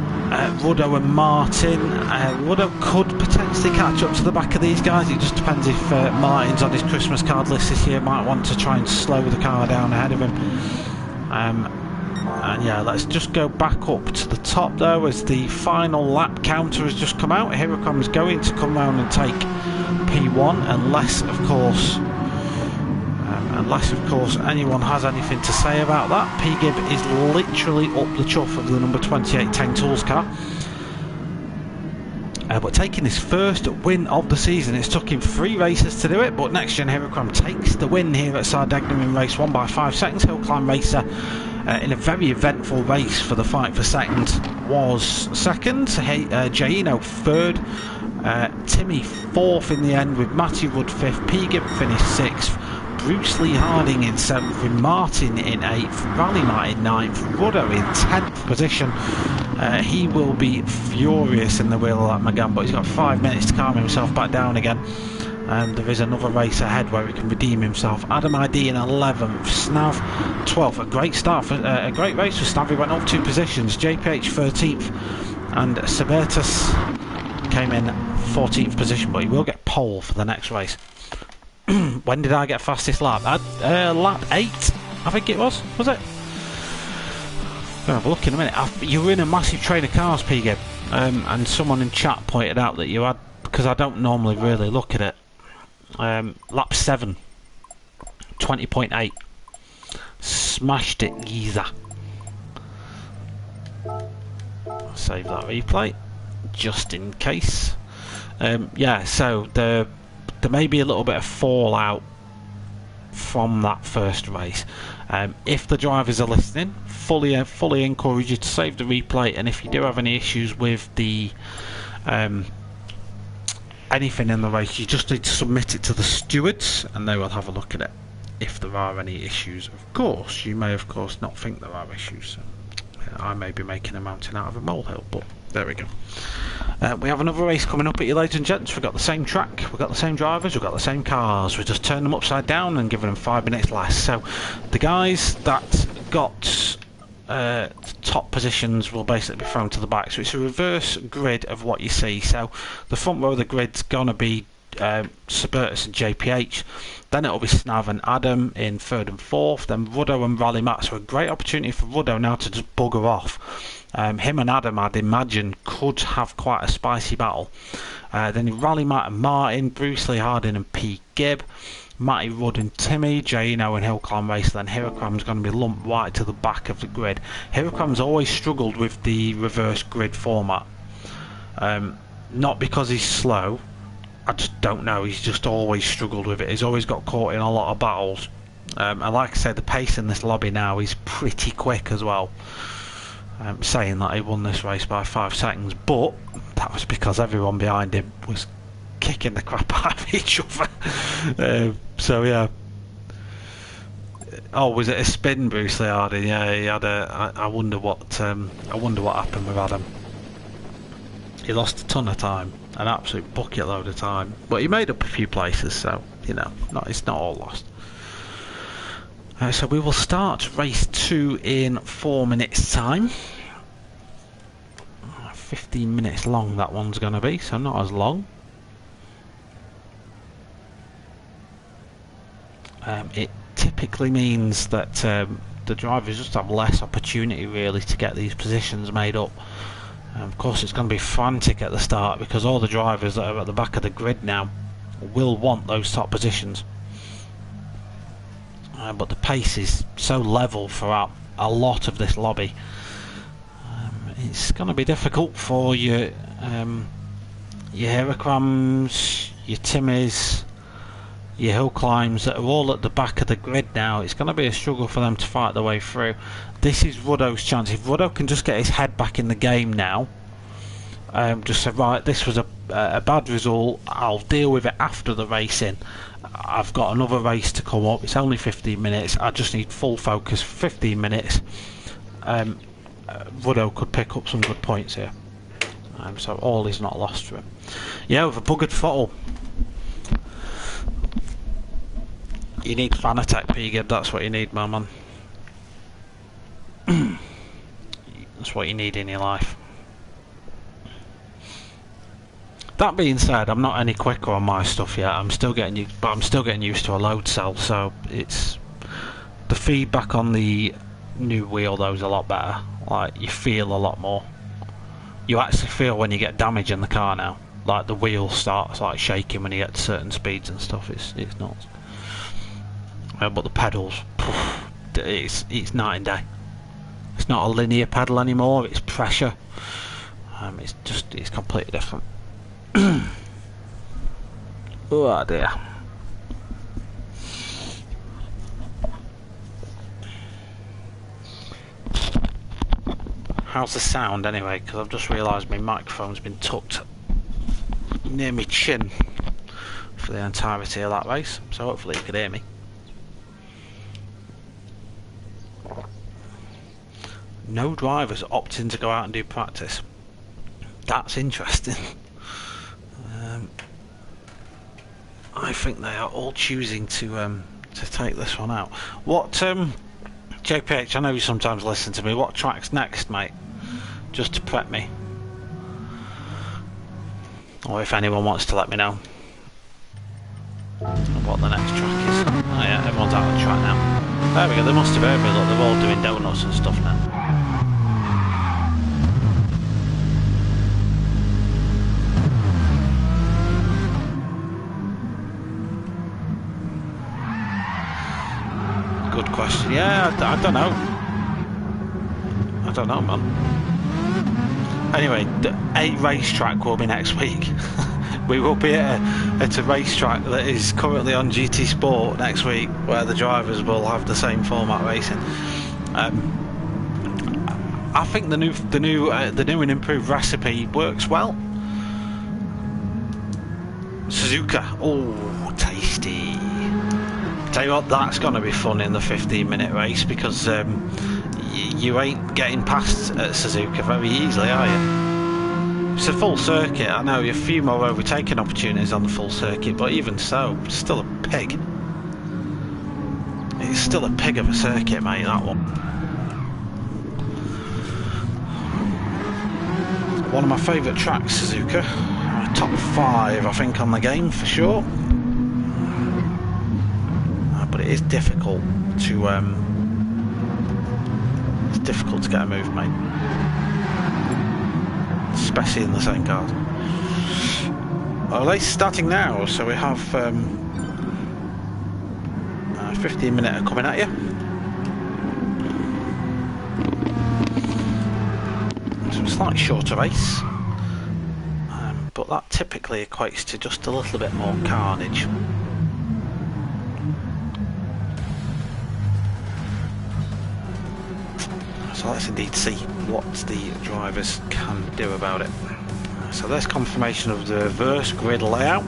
Ruddo and Martin. Ruddo could potentially catch up to the back of these guys. It just depends if Martin's on his Christmas card list this year. Might want to try and slow the car down ahead of him. And yeah, let's just go back up to the top though, as the final lap counter has just come out. Here it comes, going to come round and take P1, unless of course anyone has anything to say about that. P-Gib is literally up the chuff of the number 28 10 Tools car. But taking his first win of the season. It's took him 3 races to do it, but Next Gen Heracram takes the win here at Sardegna in race 1 by 5 seconds. Hill Climb Racer in a very eventful race for the fight for second was second. Jaino third. Timmy 4th in the end, with Matty Rudd 5th. P-Gib finished 6th. Bruce Lee Harding in 7th, with Martin in 8th, Rally Matt in 9th, Rudder in 10th position. He will be furious in the wheel of that Megane, but he's got 5 minutes to calm himself back down again. And there is another race ahead where he can redeem himself. Adam ID in 11th, Snav 12th. A great start, for a great race for Snav. He went up 2 positions. JPH 13th, and Sabertus came in 14th position, but he will get pole for the next race. When did I get fastest lap? Lap 8, I think it was it? Gonna have a look in a minute. You were in a massive train of cars, P-Gib, and someone in chat pointed out that you had, because I don't normally really look at it, lap 7, 20.8. Smashed it, geezer. Save that replay, just in case. Yeah, so there may be a little bit of fallout from that first race. If the drivers are listening, fully encourage you to save the replay, and if you do have any issues with the anything in the race, you just need to submit it to the stewards and they will have a look at it if there are any issues. Of course, you may of course not think there are issues, so I may be making a mountain out of a molehill, but there we go. We have another race coming up at you, ladies and gents. We've got the same track, we've got the same drivers, we've got the same cars. We just turn them upside down and giving them 5 minutes less. So the guys that got top positions will basically be thrown to the back. So it's a reverse grid of what you see. So the front row of the grid's gonna be Suburtus and JPH, then it'll be Snav and Adam in 3rd and 4th, then Ruddo and Rally Matt. So a great opportunity for Ruddo now to just bugger off. Him and Adam, I'd imagine, could have quite a spicy battle. Then Rally Matt and Martin, Bruce Lee Harding and P. Gibb, Matty Rudd and Timmy, Jaino and Hill Climb Racer. Then Heracram's going to be lumped right to the back of the grid. Heracram's always struggled with the reverse grid format. Not because he's slow, I just don't know, he's just always struggled with it. He's always got caught in a lot of battles. And like I said, the pace in this lobby now is pretty quick as well. Saying that he won this race by 5 seconds, but that was because everyone behind him was kicking the crap out of each other. So yeah. Oh, was it a spin, Bruce Lee Harding? Yeah, he had a. I wonder what happened with Adam. He lost a ton of time, an absolute bucket load of time, but he made up a few places, so you know, it's not all lost. So we will start race 2 in 4 minutes time. 15 minutes long that one's going to be, so not as long. It typically means that the drivers just have less opportunity really to get these positions made up. Of course it's going to be frantic at the start because all the drivers that are at the back of the grid now will want those top positions. But the pace is so level throughout a lot of this lobby. it's going to be difficult for your Herakrams, your Timmies, your hill climbs that are all at the back of the grid now. It's going to be a struggle for them to fight their way through. This is Ruddo's chance. If Ruddo can just get his head back in the game now, just say, right, this was a bad result, I'll deal with it after the racing. I've got another race to come up, it's only 15 minutes, I just need full focus for 15 minutes. Ruddo could pick up some good points here. So all is not lost for him. Yeah, with a buggered throttle, you need fan attack, Pegid. That's what you need, my man. That's what you need in your life. That being said, I'm not any quicker on my stuff yet. I'm still getting used to a load cell. So it's the feedback on the new wheel though is a lot better. Like, you feel a lot more. You actually feel when you get damage in the car now. Like the wheel starts like shaking when you get to certain speeds and stuff. It's nuts. But the pedals, it's night and day. It's not a linear pedal anymore, it's pressure. It's completely different. Oh dear. How's the sound anyway? Because I've just realised my microphone's been tucked near my chin for the entirety of that race, so hopefully you can hear me. No drivers opting to go out and do practice. That's interesting. I think they are all choosing to take this one out. What JPH, I know you sometimes listen to me. What track's next, mate? Just to prep me. Or if anyone wants to let me know what the next track is. Oh yeah, everyone's out on track now. There we go, they must have heard me. Look, they're all doing donuts and stuff now. Good question. Yeah, I don't know. I don't know, man. Anyway, a racetrack will be next week. We will be at a racetrack that is currently on GT Sport next week, where the drivers will have the same format racing. I think the new and improved recipe works well. Suzuka, oh, tasty. Tell you what, that's going to be fun in the 15-minute race, because you ain't getting past at Suzuka very easily, are you? It's a full circuit. I know a few more overtaking opportunities on the full circuit, but even so, it's still a pig. It's still a pig of a circuit, mate, that one. One of my favourite tracks, Suzuka. Top 5, I think, on the game for sure. But it is difficult to get a move, mate, especially in the same cars. Our race starting now, so we have 15-minute coming at you. So a slightly shorter race, but that typically equates to just a little bit more carnage. So let's indeed see what the drivers can do about it. So there's confirmation of the reverse grid layout.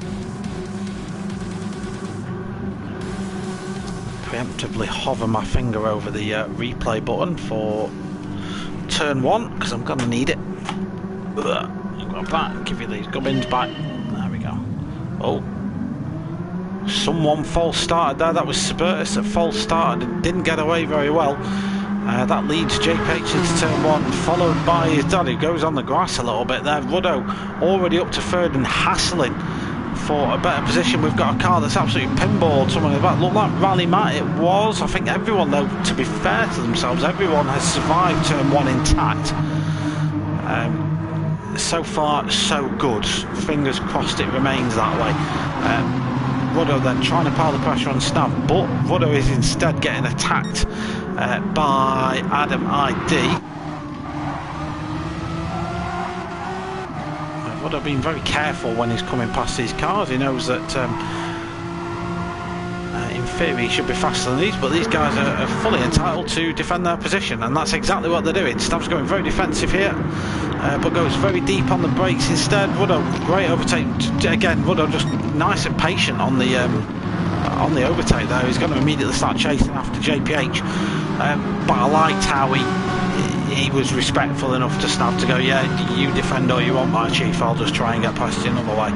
Preemptively hover my finger over the replay button for turn 1, because I'm going to need it. Go back, give you these gubbins back. There we go. Oh, someone false started there. That was Subertus that false started and didn't get away very well. That leads JPH into turn 1, followed by his dad, who goes on the grass a little bit there. Ruddo already up to third and hassling for a better position. We've got a car that's absolutely pinballed someone in the back. Looked like Rally Matt it was. I think everyone, though, to be fair to themselves, everyone has survived turn 1 intact. So far, so good. Fingers crossed it remains that way. Ruddo then trying to pile the pressure on Stab, but Ruddo is instead getting attacked by Adam ID. would have been very careful when he's coming past these cars. He knows that in theory he should be faster than these, but these guys are fully entitled to defend their position, and that's exactly what they're doing. Snav's going very defensive here, but goes very deep on the brakes instead. Woodrow, great overtake again. Woodrow just nice and patient on the overtake there. He's going to immediately start chasing after JPH, but I liked how he was respectful enough to Snav to go, yeah, you defend all you want, my chief, I'll just try and get past you another way.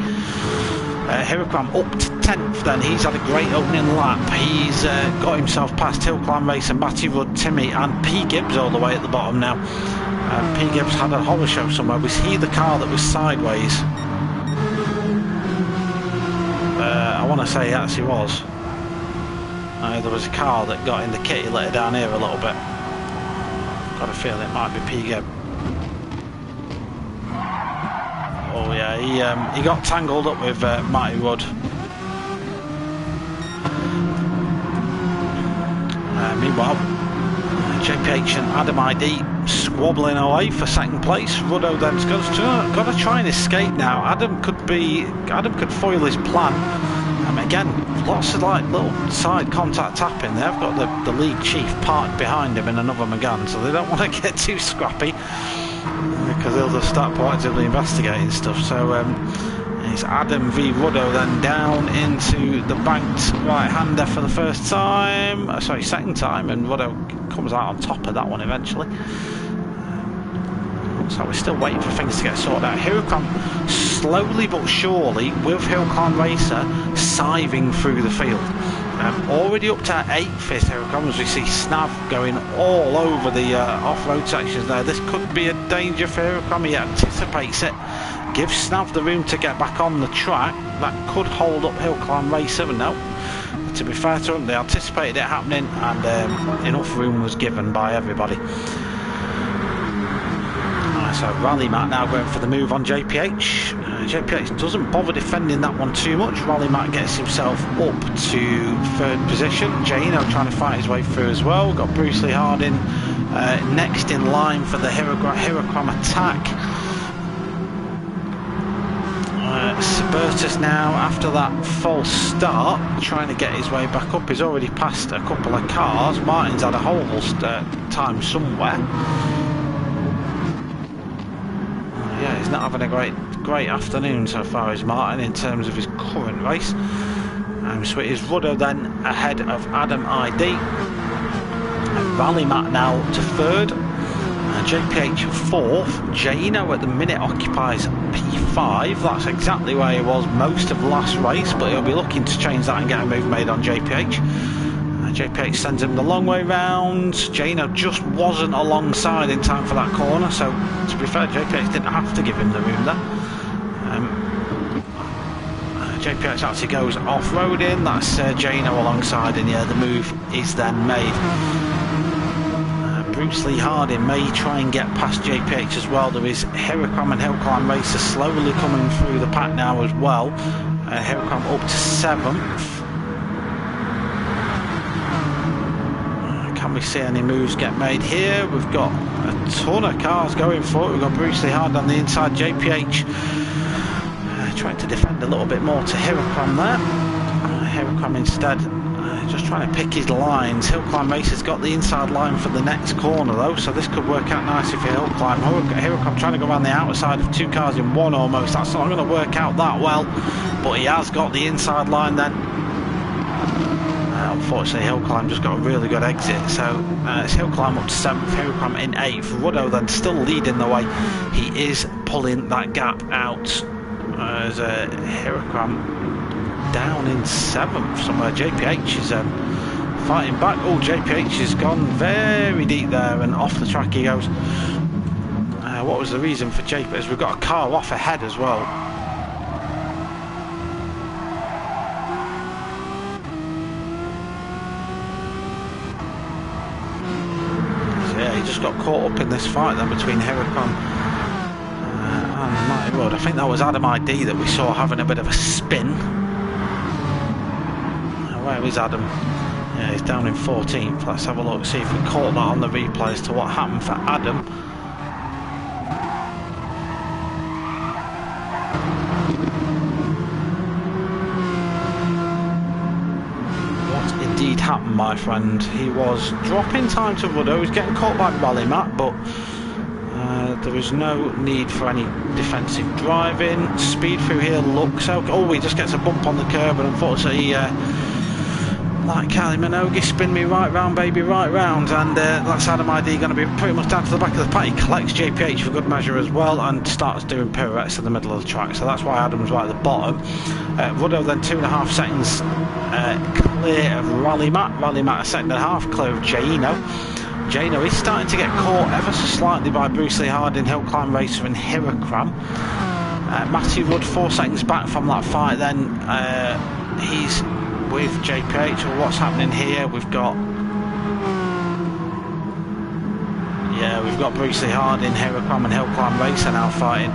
Hirokram up to 10th then. He's had a great opening lap. He's got himself past Hill Climb Racer, Matty Rudd, Timmy and P. Gibbs all the way at the bottom now. P. Gibbs had a horror show somewhere. Was he the car that was sideways? I want to say he actually was. There was a car that got in the kitty litter down here a little bit. Got a feeling it might be P. Gibbs. Oh yeah, he got tangled up with Matty Rudd. Meanwhile, JPH and Adam ID squabbling away for second place. Ruddo then's got to try and escape now. Adam could foil his plan. Again, lots of like little side contact tapping. They've got the league chief parked behind him in another Megane, so they don't want to get too scrappy, because they'll just start proactively investigating stuff. So it's Adam v Ruddo then down into the banked right-hander for the first time, second time, and Ruddo comes out on top of that one eventually. So we're still waiting for things to get sorted out. Hirokram slowly but surely with Hill Climb Racer scything through the field. Already up to 8th is Hirokram, as we see Snav going all over the off-road sections there. This could be a danger for Hirokram. He anticipates it, gives Snav the room to get back on the track. That could hold up Hill Climb Racer, but no. To be fair to them, they anticipated it happening, and enough room was given by everybody. So Rally Matt now going for the move on JPH. JPH doesn't bother defending that one too much. Rally Matt gets himself up to 3rd position. Jano trying to fight his way through as well. Got Bruce Lee Harding next in line for the Hirokram attack. Suburtus now, after that false start, trying to get his way back up. He's already passed a couple of cars. Martin's had a whole time somewhere. Yeah, he's not having a great afternoon so far, is Martin, in terms of his current race. So it is Rudder then ahead of Adam ID. Rally Matt now to 3rd. JPH 4th. Jano at the minute occupies P5. That's exactly where he was most of the last race, but he'll be looking to change that and get a move made on JPH. JPH sends him the long way round. Jano just wasn't alongside in time for that corner, so to be fair, JPH didn't have to give him the room there. JPH actually goes off-roading. That's Jano alongside, and yeah, the move is then made. Bruce Lee Harding may try and get past JPH as well. There is Hirokram and Hill Climb Racer slowly coming through the pack now as well. Hirokram up to 7th. Can we see any moves get made here? We've got a ton of cars going for it. We've got Bruce Lee Harding on the inside. JPH trying to defend a little bit more to Hirokram there. Hirokram instead just trying to pick his lines. Hill Climb Racer's got the inside line for the next corner though, so this could work out nicely for Hill Climb. Hirokram trying to go around the outside of 2 cars in one almost. That's not going to work out that well, but he has got the inside line then. Unfortunately, Hill Climb just got a really good exit, so it's Hill Climb up to 7th, Hirokram in 8th. Ruddo then still leading the way. He is pulling that gap out as Hirokram down in 7th somewhere. JPH is fighting back. Oh, JPH has gone very deep there and off the track he goes. What was the reason for JPH? We've got a car off ahead as well. He just got caught up in this fight then between Hirokram and Matty Rudd. I think that was Adam ID that we saw having a bit of a spin. Where is Adam? Yeah, he's down in 14th. Let's have a look, see if we caught that on the replay as to what happened for Adam. happen, my friend. He was dropping time to Rudder. He was getting caught by Rally Matt, but there was no need for any defensive driving. Speed through here looks okay. Oh, he just gets a bump on the curb, and unfortunately, like Kylie Minogue, spin me right round, baby, right round. And that's Adam ID going to be pretty much down to the back of the pack. He collects JPH for good measure as well and starts doing pirouettes in the middle of the track. So that's why Adam's right at the bottom. Rudder then 2.5 seconds clear of Rally Matt. Rally Matt a second and a half clear of Jaino. Jaino is starting to get caught ever so slightly by Bruce Lee Harding, Hill Climb Racer and Hirakram. Matthew Wood 4 seconds back from that fight then. He's with JPH. Well, what's happening here? We've got Bruce Lee Harding, Hirakram and Hill Climb Racer now fighting.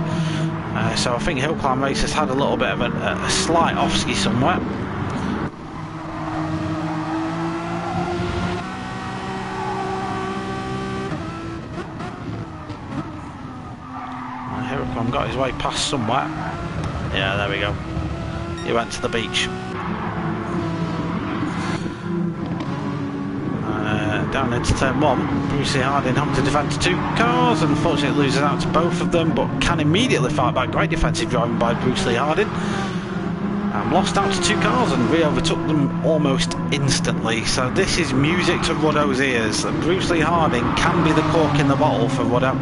So I think Hill Climb Racer's had a little bit of a slight off-ski somewhere. Hirakram got his way past somewhere. Yeah, there we go. He went to the beach. Down into turn 1, Bruce Lee Harding having to defend to 2 cars. Unfortunately loses out to both of them, but can immediately fight back. Great defensive driving by Bruce Lee Harding. Lost out to 2 cars and re-overtook them almost instantly. So this is music to Ruddo's ears. Bruce Lee Harding can be the cork in the bottle for Ruddo.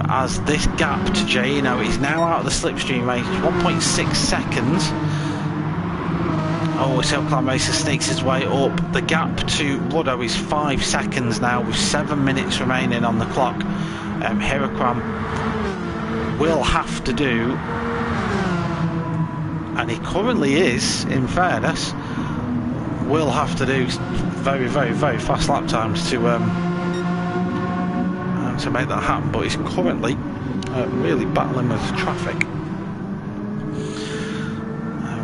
As this gap to Jaino is now out of the slipstream range, 1.6 seconds. Oh, Hill Climb Racer sneaks his way up. The gap to Ruddo is 5 seconds now with 7 minutes remaining on the clock. Hirakram will have to do, and he currently is, in fairness, will have to do very, very, very fast lap times to make that happen, but he's currently really battling with traffic.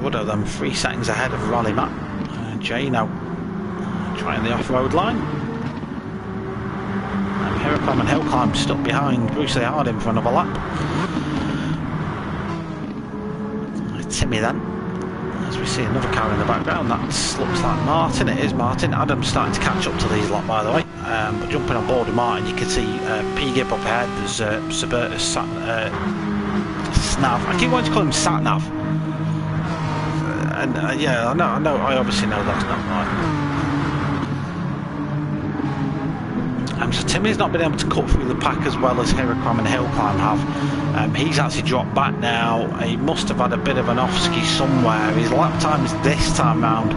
Ruddo then 3 seconds ahead of Rally Matt. Jaino trying the off-road line. Hirakram and Hill Climb stuck behind Bruce Lee Harding for another lap. Timmy then, as we see another car in the background. That looks like Martin. It is Martin. Adam's starting to catch up to these lot, by the way. But jumping on board with Martin, you can see P-Gib up ahead. There's Suburtus Snav. I keep wanting to call him Satnav. And yeah, I know, I obviously know that's not right. So Timmy's not been able to cut through the pack as well as Hirakram and Hill Climb have. He's actually dropped back now. He must have had a bit of an off-ski somewhere. His lap times this time round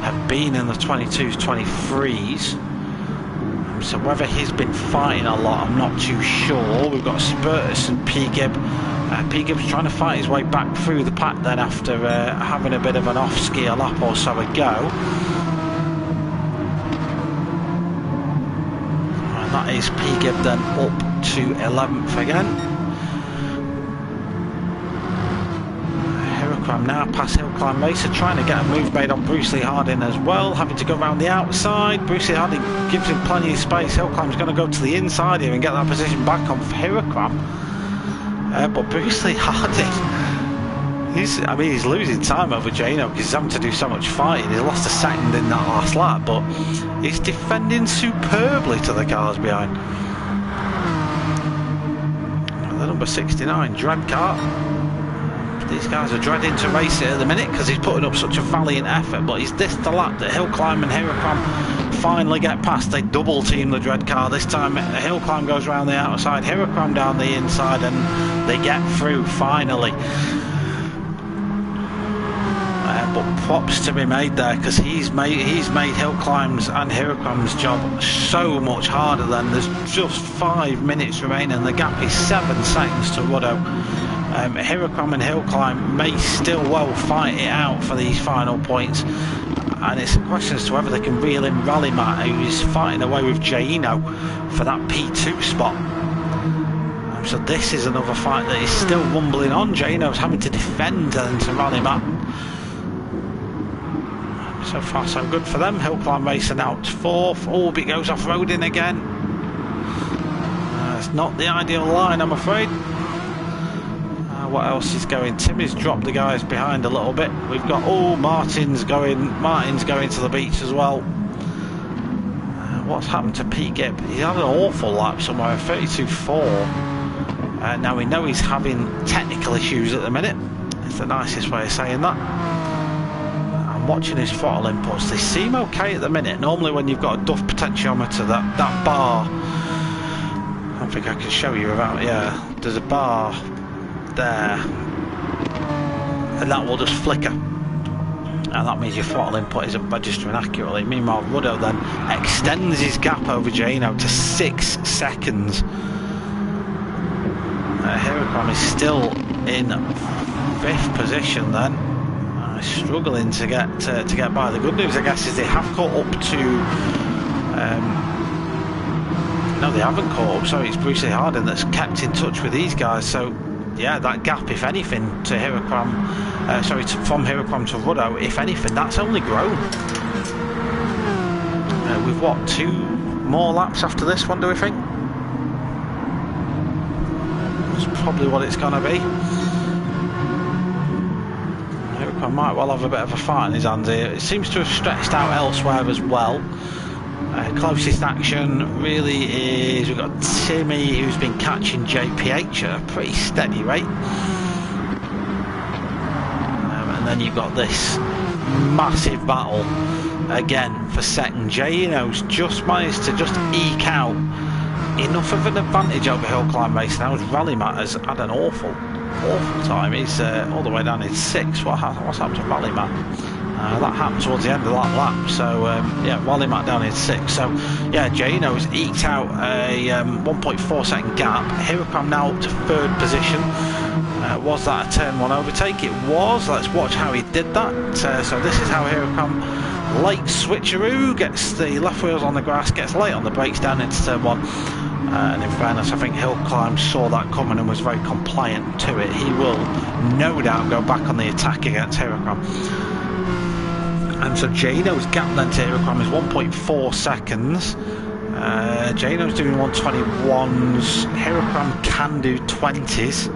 have been in the 22s, 23s. So whether he's been fighting a lot, I'm not too sure. We've got Spurtus and P-Gib. P-Gib's trying to fight his way back through the pack then after having a bit of an off-ski a lap or so ago. And that is P-Gib then up to 11th again. Hirakram now past Hill Climb Racer, trying to get a move made on Bruce Lee Harding as well, having to go around the outside. Bruce Lee Harding gives him plenty of space. Hill Climb's going to go to the inside here and get that position back on Hirakram. But Bruce Lee Harding, he's losing time over Jaino because he's having to do so much fighting. He lost a second in that last lap, but he's defending superbly to the cars behind. The number 69, Dread car. These guys are dreading to race it at the minute because he's putting up such a valiant effort, but is this the lap that Hill Climb and Hirakram finally get past? They double team the Dread car this time. Hill Climb goes around the outside, Hirakram down the inside, and they get through finally. But props to be made there because he's made Hill Climb's and Hirakram's job so much harder. Then there's just 5 minutes remaining. The gap is 7 seconds to Ruddo. Hirakram and Hill Climb may still well fight it out for these final points, and it's a question as to whether they can reel in Rally Matt, who is fighting away with Jaino for that P2 spot. So this is another fight that is still rumbling on. Jaino's having to defend to Rally Matt. So far so good for them. Hill Climb Racing out to 4th. Oh, it goes off-roading again. It's not the ideal line, I'm afraid. what else is going? Timmy's dropped the guys behind a little bit. We've got, oh, Martin's going to the beach as well. What's happened to Pete Gibb? He had an awful lap somewhere, 32.4. Now we know he's having technical issues at the minute. It's the nicest way of saying that. I'm watching his throttle inputs. They seem okay at the minute. Normally when you've got a Duff potentiometer, that bar, I don't think I can show you about, yeah, there's a bar there, and that will just flicker. And that means your throttle input isn't registering accurately. Meanwhile, Ruddo then extends his gap over Jano to 6 seconds. Hirocom is still in 5th position then. Struggling to get by. The good news, I guess, is they have caught up to... no, they haven't caught up. Sorry, it's Bruce Harding that's kept in touch with these guys. So, yeah, that gap, if anything, to Hirocom... from Hirocom to Ruddo, if anything, that's only grown. We've, what, 2 more laps after this one, do we think? That's probably what it's going to be. Hirocom might well have a bit of a fight in his hands here. It seems to have stretched out elsewhere as well. Closest action really is, we've got Timmy, who's been catching JPH at a pretty steady rate. And then you've got this massive battle again for second. Jano's just managed to just eke out enough of an advantage over hill climb race now, as Rally Matt has had an awful time. He's all the way down in 6th. What's happened to Rally Matt? That happened towards the end of that lap. So yeah, Rally Matt down in 6th. So yeah, Jano's eked out a 1.4 second gap. Hirocom now up to 3rd position. Was that a turn 1 overtake? It was. Let's watch how he did that. So this is how Hirocom, late switcheroo, gets the left wheels on the grass, gets late on the brakes down into turn 1. And in fairness, I think Hill Climb saw that coming and was very compliant to it. He will no doubt go back on the attack against Hirocom. And so Jano's gap then to Hirocom is 1.4 seconds. Jano's doing 121s. Hirocom can do 20s.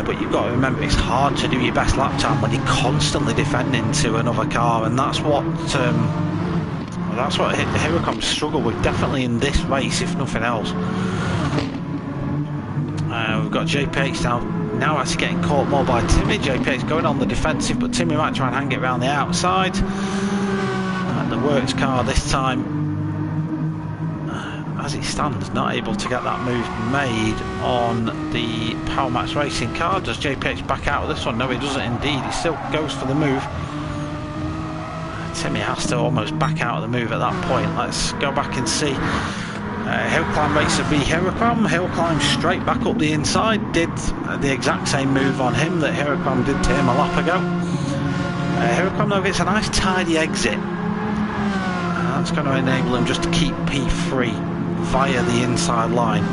But you've got to remember, it's hard to do your best lap time when you're constantly defending to another car, and that's what Hirocom struggle with, definitely in this race, if nothing else. We've got JPH now actually getting caught more by Timmy. JPH going on the defensive, but Timmy might try and hang it around the outside. And the works car this time, as it stands, not able to get that move made on the Power Max Racing car. Does JPH back out of this one? No, he doesn't indeed. He still goes for the move. Timmy has to almost back out of the move at that point. Let's go back and see. Hill Climb Racer v Hirocom. Hill Climb straight back up the inside. Did the exact same move on him that Hirocom did to him a lap ago. Hirocom though gets a nice tidy exit. That's going to enable him just to keep P3 via the inside line.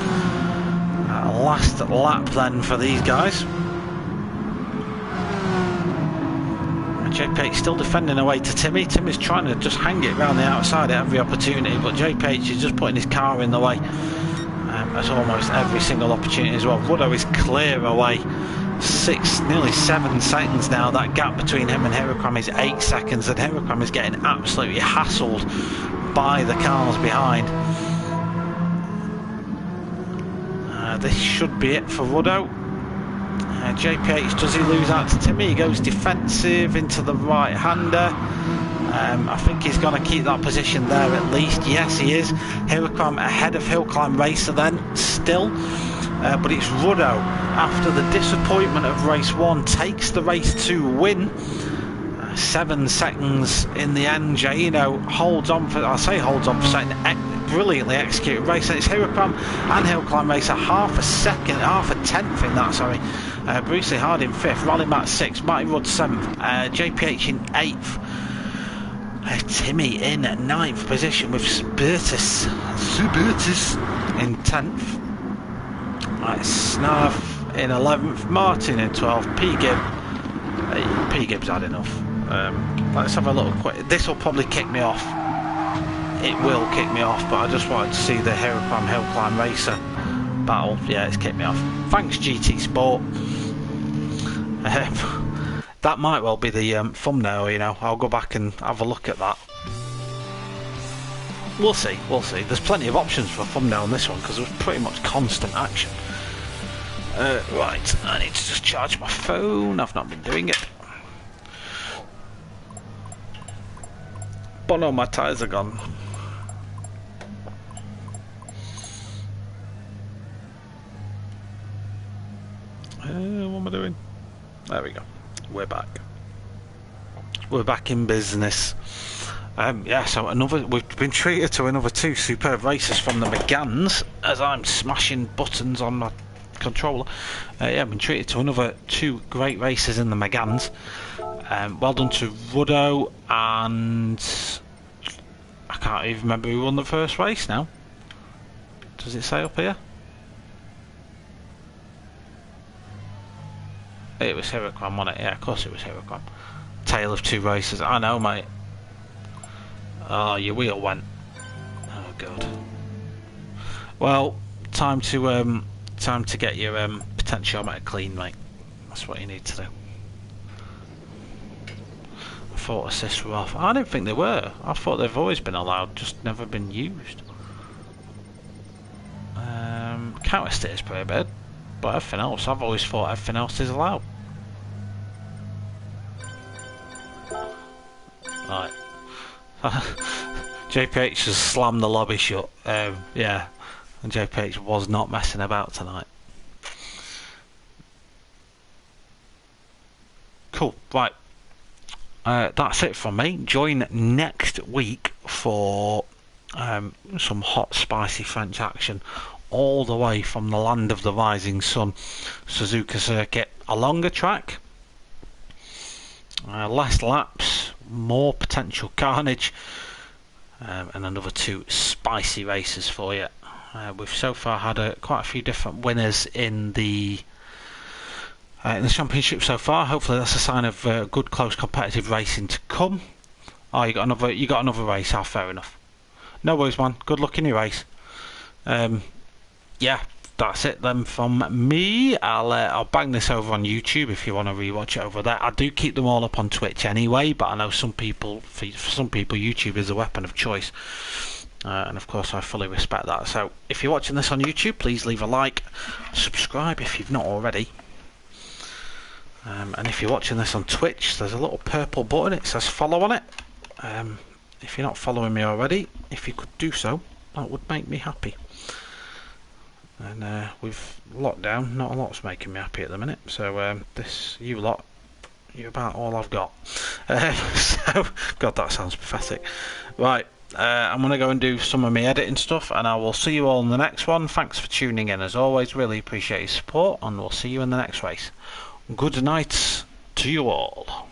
Last lap then for these guys. JPH still defending away to Timmy. Timmy's trying to just hang it around the outside at every opportunity, but JPH is just putting his car in the way at almost every single opportunity as well. Ruddo is clear away. 6, nearly 7 seconds now. That gap between him and Hirocom is 8 seconds, and Hirocom is getting absolutely hassled by the cars behind. This should be it for Ruddo. JPH, does he lose out to Timmy? He goes defensive into the right-hander. I think he's going to keep that position there at least. Yes, he is. Hirocom ahead of Hill Climb Racer then, still. But it's Ruddo, after the disappointment of race 1, takes the race 2 win. 7 seconds in the end. Jano holds on for, I say holds on for second, brilliantly executed race. And it's Hirocom and Hill Climb Racer, half a tenth in that, sorry. Bruce Harding 5th, Rally Matt 6th, Marty Rudd 7th, JPH in 8th. Timmy in 9th position with Subertus in 10th. Snarf in 11th, Martin in 12th, P Gibbs had enough. Let's have a little quick. This will probably kick me off. It will kick me off, but I just wanted to see the Hirocom Hill Climb Racer battle. Yeah, it's kicked me off. Thanks, GT Sport. That might well be the thumbnail, you know. I'll go back and have a look at that. We'll see, we'll see. There's plenty of options for a thumbnail on this one because it was pretty much constant action. Right, I need to just charge my phone. I've not been doing it. But no, my tyres are gone. What am I doing? There we go. We're back. We're back in business. Yeah, so we've been treated to another 2 superb races from the Meganes as I'm smashing buttons on my controller. Yeah, I've been treated to another 2 great races in the Meganes. Well done to Ruddo, and I can't even remember who won the first race now. Does it say up here? It was Hurricane, wasn't it? Yeah, of course it was Hurricane. Tale of 2 races. I know, mate. Oh, your wheel went. Oh god. Well, time to get your potentiometer clean, mate. That's what you need to do. I thought assists were off. I didn't think they were. I thought they've always been allowed, just never been used. Counter steer is pretty bad, but everything else, I've always thought everything else is allowed. Right. JPH has slammed the lobby shut. Yeah, and JPH was not messing about tonight. Cool, right. That's it from me. Join next week for some hot, spicy French action all the way from the land of the rising sun, Suzuka circuit. A longer track, less laps, more potential carnage, and another 2 spicy races for you. We've so far had quite a few different winners in the championship so far. Hopefully that's a sign of good, close, competitive racing to come. Oh, you got another race. Oh, fair enough. No worries, man. Good luck in your race. Yeah, that's it then from me. I'll bang this over on YouTube if you want to rewatch it over there. I do keep them all up on Twitch anyway, but I know for some people YouTube is a weapon of choice, and of course I fully respect that. So if you're watching this on YouTube, please leave a like, subscribe if you've not already, and if you're watching this on Twitch, there's a little purple button, it says follow on it. If you're not following me already, if you could do so, that would make me happy. And with lockdown, not a lot's making me happy at the minute, so you lot, you're about all I've got. So, God, that sounds pathetic. Right, I'm going to go and do some of my editing stuff, and I will see you all in the next one. Thanks for tuning in as always, really appreciate your support, and we'll see you in the next race. Good night to you all.